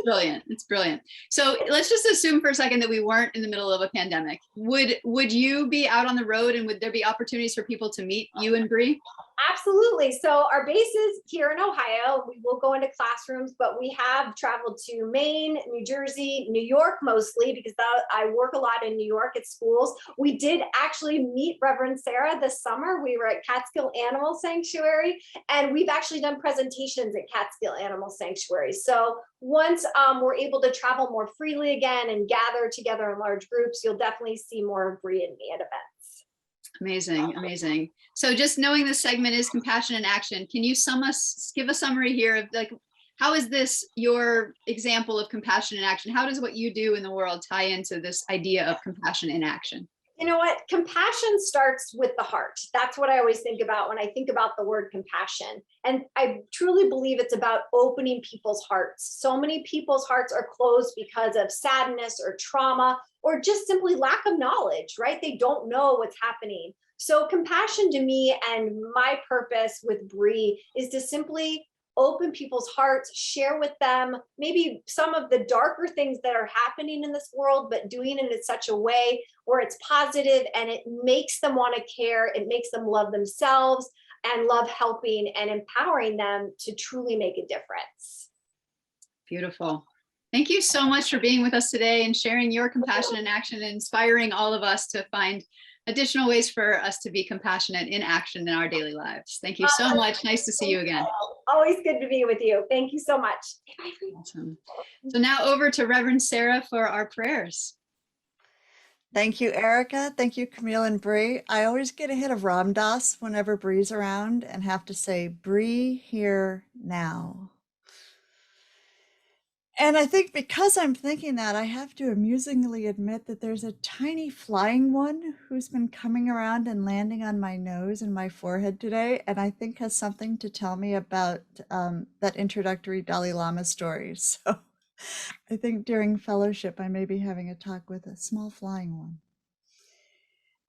brilliant. It's brilliant. So let's just assume for a second that we weren't in the middle of a pandemic. Would you be out on the road, and would there be opportunities for people to meet you and Bree? Absolutely. So our base is here in Ohio. We will go into classrooms, but we have traveled to Maine, New Jersey, New York mostly, because I work a lot in New York at schools. We did actually meet Reverend Sarah this summer. We were at Catskill Animal Sanctuary, and we've actually done presentations at Catskill Animal Sanctuary. So once we're able to travel more freely again and gather together in large groups, you'll definitely see more of Bree and me at events. Amazing, amazing. So just knowing this segment is compassion in action, can you give a summary here of like, how is this your example of compassion in action? How does what you do in the world tie into this idea of compassion in action? You know what? Compassion starts with the heart. That's what I always think about when I think about the word compassion. And I truly believe it's about opening people's hearts. So many people's hearts are closed because of sadness or trauma, or just simply lack of knowledge, right? They don't know what's happening. So compassion to me, and my purpose with Bree, is to simply open people's hearts, share with them maybe some of the darker things that are happening in this world, but doing it in such a way where it's positive and it makes them want to care. It makes them love themselves and love helping and empowering them to truly make a difference. Beautiful. Thank you so much for being with us today and sharing your compassion in action and inspiring all of us to find additional ways for us to be compassionate in action in our daily lives. Thank you so much. Nice to see you again. Always good to be with you. Thank you so much. Awesome. So now over to Reverend Sarah for our prayers. Thank you, Erica. Thank you, Camille and Bree. I always get ahead of Ram Dass whenever Bree's around and have to say, Bree here now. And I think because I'm thinking that, I have to amusingly admit that there's a tiny flying one who's been coming around and landing on my nose and my forehead today, and I think has something to tell me about that introductory Dalai Lama story. So I think during fellowship, I may be having a talk with a small flying one.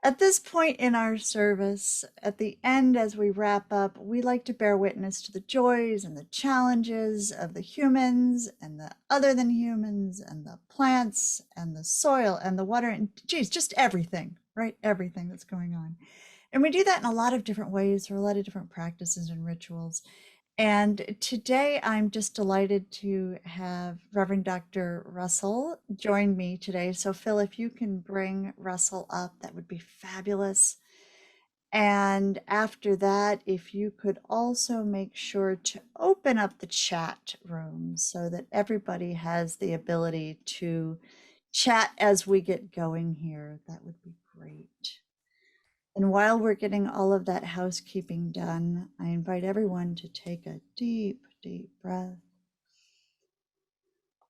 At this point in our service, at the end, as we wrap up, we like to bear witness to the joys and the challenges of the humans and the other than humans and the plants and the soil and the water and geez, just everything, right? Everything that's going on. And we do that in a lot of different ways through a lot of different practices and rituals. And today I'm just delighted to have Reverend Dr. Russell join me today. So Phil, if you can bring Russell up, that would be fabulous. And after that, if you could also make sure to open up the chat room so that everybody has the ability to chat as we get going here, that would be great. And while we're getting all of that housekeeping done, I invite everyone to take a deep, deep breath.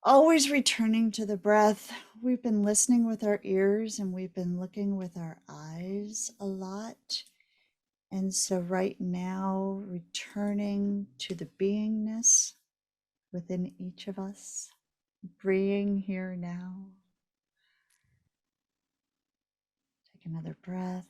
Always returning to the breath. We've been listening with our ears and we've been looking with our eyes a lot. And so right now, returning to the beingness within each of us, being here now. Take another breath.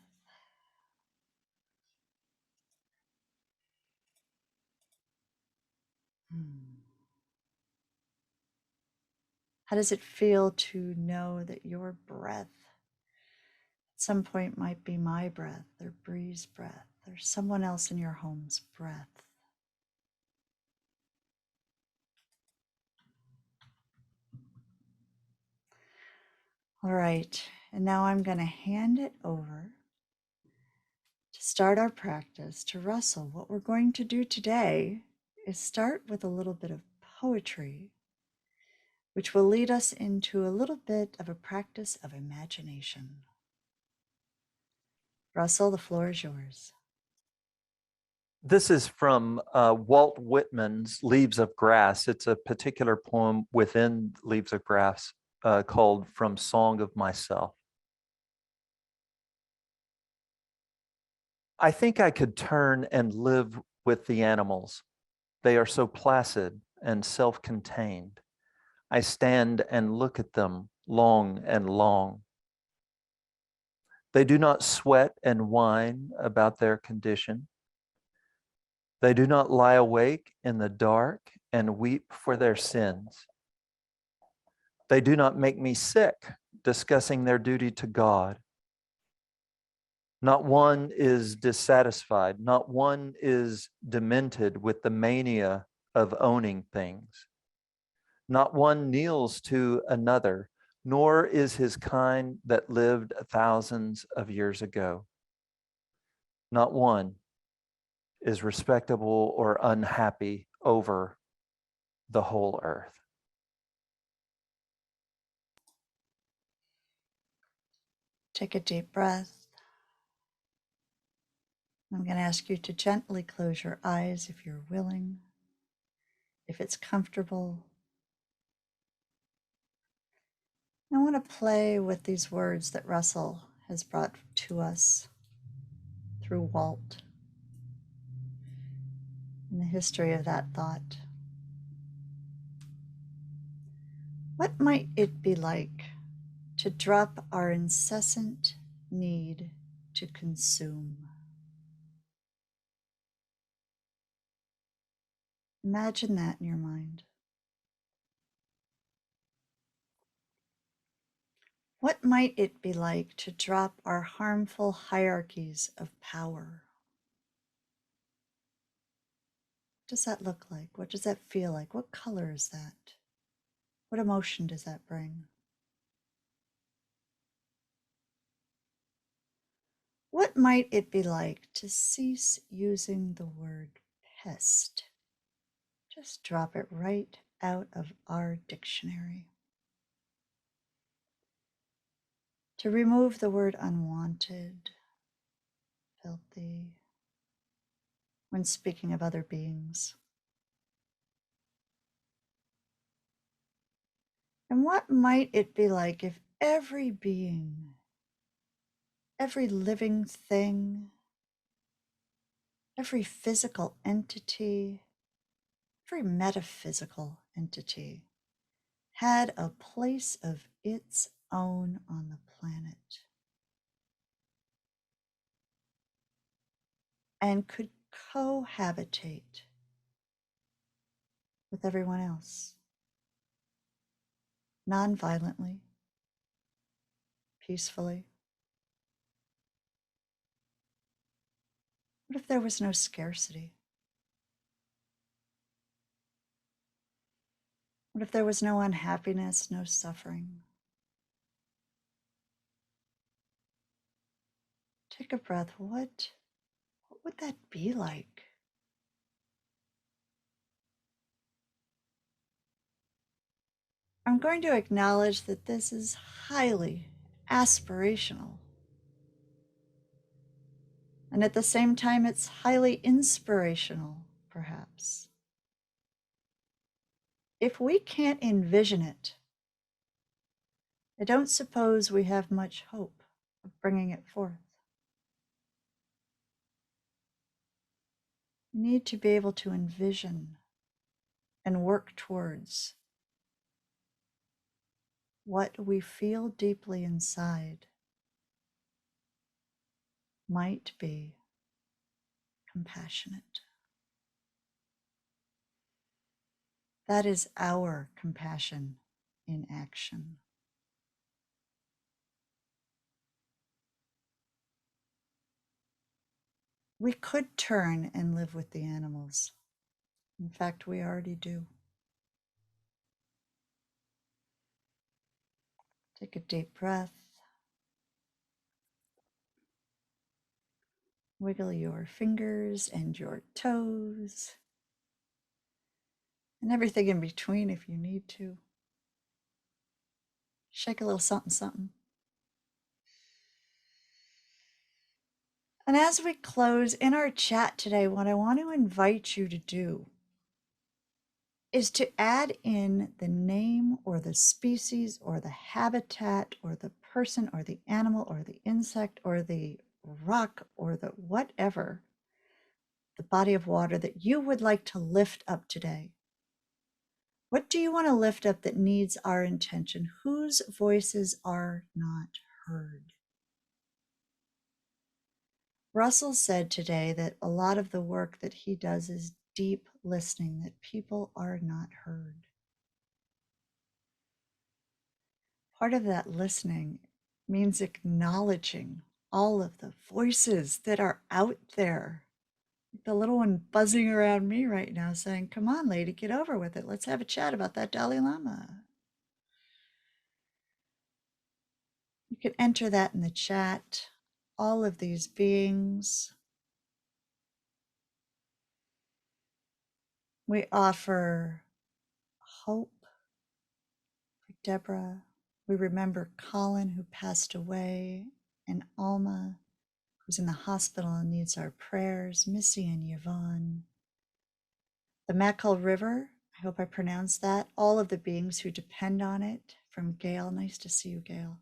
How does it feel to know that your breath at some point might be my breath or Bree's breath or someone else in your home's breath? All right, and now I'm going to hand it over to start our practice to Russell. What we're going to do today is start with a little bit of poetry, which will lead us into a little bit of a practice of imagination. Russell, the floor is yours. This is from Walt Whitman's Leaves of Grass. It's a particular poem within Leaves of Grass called From Song of Myself. I think I could turn and live with the animals. They are so placid and self-contained. I stand and look at them long and long. They do not sweat and whine about their condition. They do not lie awake in the dark and weep for their sins. They do not make me sick discussing their duty to God. Not one is dissatisfied. Not one is demented with the mania of owning things. Not one kneels to another, nor is his kind that lived thousands of years ago. Not one is respectable or unhappy over the whole earth. Take a deep breath. I'm going to ask you to gently close your eyes if you're willing, if it's comfortable. I want to play with these words that Russell has brought to us through Walt and the history of that thought. What might it be like to drop our incessant need to consume? Imagine that in your mind. What might it be like to drop our harmful hierarchies of power? What does that look like? What does that feel like? What color is that? What emotion does that bring? What might it be like to cease using the word pest? Just drop it right out of our dictionary. To remove the word unwanted, filthy, when speaking of other beings. And what might it be like if every being, every living thing, every physical entity, every metaphysical entity had a place of its own on the planet and could cohabitate with everyone else, non-violently, peacefully? What if there was no scarcity? What if there was no unhappiness, no suffering? Take a breath. What would that be like? I'm going to acknowledge that this is highly aspirational. And at the same time, it's highly inspirational, perhaps. If we can't envision it, I don't suppose we have much hope of bringing it forth. We need to be able to envision and work towards what we feel deeply inside might be compassionate. That is our compassion in action. We could turn and live with the animals. In fact, we already do. Take a deep breath. Wiggle your fingers and your toes, and everything in between if you need to. Shake a little something, something. And as we close in our chat today, what I want to invite you to do is to add in the name or the species or the habitat or the person or the animal or the insect or the rock or the whatever, the body of water that you would like to lift up today. What do you want to lift up that needs our intention? Whose voices are not heard? Russell said today that a lot of the work that he does is deep listening, that people are not heard. Part of that listening means acknowledging all of the voices that are out there. The little one buzzing around me right now saying, come on, lady, get over with it. Let's have a chat about that Dalai Lama. You can enter that in the chat. All of these beings. We offer hope for Deborah. We remember Colin, who passed away, and Alma, who's in the hospital and needs our prayers, Missy and Yvonne. The Mackle River, I hope I pronounced that, all of the beings who depend on it, from Gail. Nice to see you, Gail.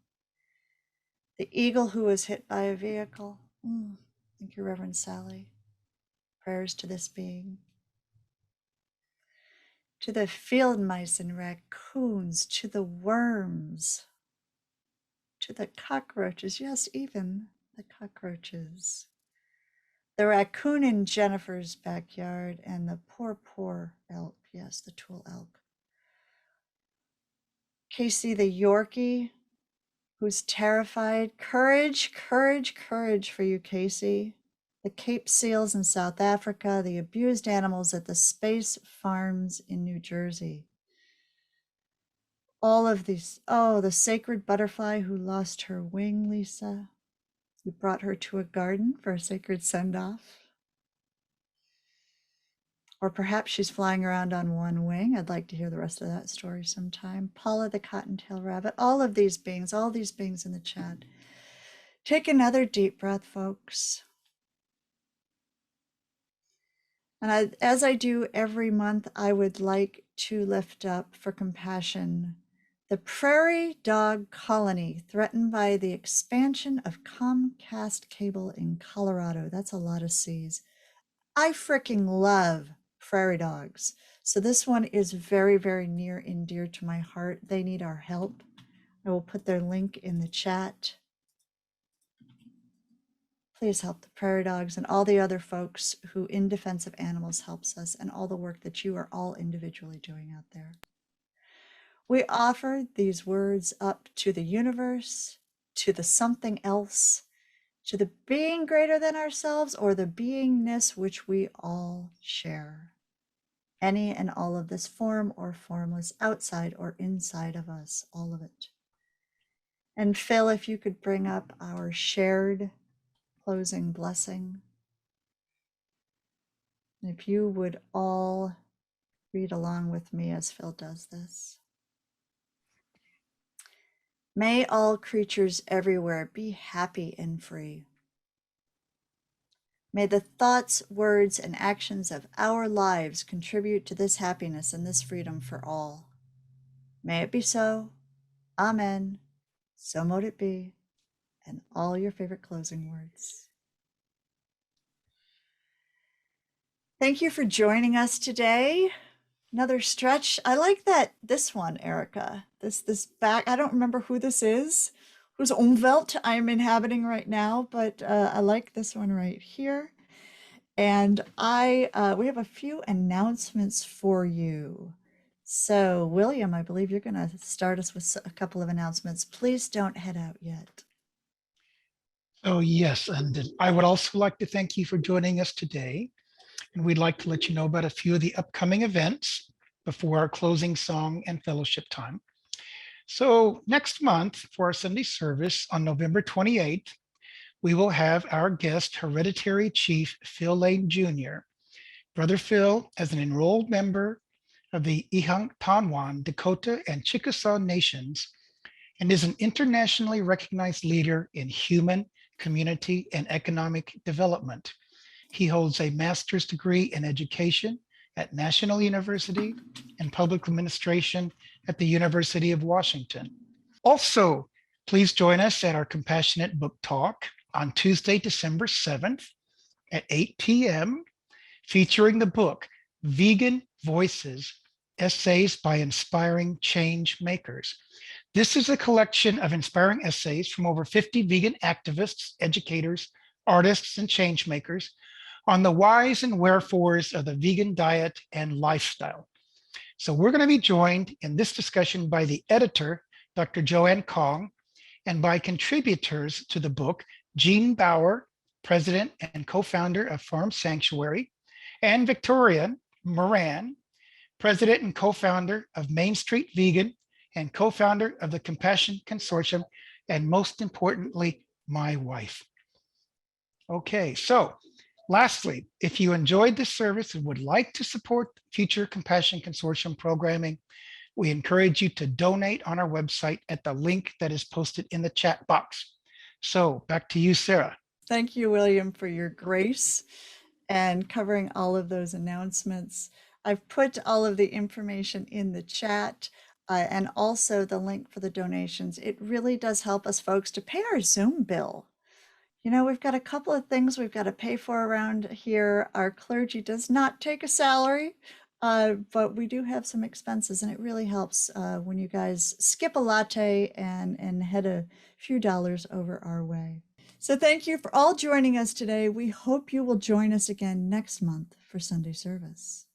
The eagle who was hit by a vehicle. Thank you, Reverend Sally. Prayers to this being. To the field mice and raccoons, to the worms, to the cockroaches, yes, even the cockroaches. The raccoon in Jennifer's backyard and the poor elk, yes, the Tool elk. Casey the Yorkie, who's terrified. Courage, courage, courage for you, Casey. The Cape seals in South Africa, the abused animals at the space farms in New Jersey. All of these. Oh, the sacred butterfly who lost her wing, Lisa. You brought her to a garden for a sacred send-off. Or perhaps she's flying around on one wing. I'd like to hear the rest of that story sometime. Paula the cottontail rabbit. All of these beings, all these beings in the chat. Take another deep breath, folks. And as I do every month, I would like to lift up for compassion the prairie dog colony threatened by the expansion of Comcast cable in Colorado. That's a lot of C's. I freaking love prairie dogs. So this one is very, very near and dear to my heart. They need our help. I will put their link in the chat. Please help the prairie dogs and all the other folks who in defense of animals helps us, and all the work that you are all individually doing out there. We offer these words up to the universe, to the something else, to the being greater than ourselves, or the beingness which we all share. Any and all of this form or formless, outside or inside of us, all of it. And Phil, if you could bring up our shared closing blessing. If you would all read along with me as Phil does this. May all creatures everywhere be happy and free. May the thoughts, words, and actions of our lives contribute to this happiness and this freedom for all. May it be so. Amen. So mote it be. And all your favorite closing words. Thank you for joining us today. Another stretch. I like this one, Erica. This back, I don't remember who this is, whose Umwelt I'm inhabiting right now, but I like this one right here. And we have a few announcements for you. So William, I believe you're gonna start us with a couple of announcements. Please don't head out yet. Oh, yes. And I would also like to thank you for joining us today. And we'd like to let you know about a few of the upcoming events before our closing song and fellowship time. So next month for our Sunday service on November 28th, we will have our guest Hereditary Chief Phil Lane Jr. Brother Phil, as an enrolled member of the Ihangtanwan, Dakota, and Chickasaw nations, and is an internationally recognized leader in human, community, and economic development. He holds a master's degree in education at National University and public administration at the University of Washington. Also, please join us at our Compassionate Book Talk on Tuesday, December 7th at 8 p.m., featuring the book Vegan Voices, Essays by Inspiring Change Makers. This is a collection of inspiring essays from over 50 vegan activists, educators, artists, and change makers on the whys and wherefores of the vegan diet and lifestyle. So we're going to be joined in this discussion by the editor, Dr. Joanne Kong, and by contributors to the book, Jean Bauer, president and co-founder of Farm Sanctuary, and Victoria Moran, president and co-founder of Main Street Vegan and co-founder of the Compassion Consortium, and most importantly, my wife. Okay, so lastly, if you enjoyed this service and would like to support future Compassion Consortium programming, we encourage you to donate on our website at the link that is posted in the chat box. So back to you, Sarah. Thank you, William, for your grace and covering all of those announcements. I've put all of the information in the chat and also the link for the donations. It really does help us folks to pay our Zoom bill. You know, we've got a couple of things we've got to pay for around here. Our clergy does not take a salary, but we do have some expenses, and it really helps when you guys skip a latte and head a few dollars over our way. So thank you for all joining us today. We hope you will join us again next month for Sunday service.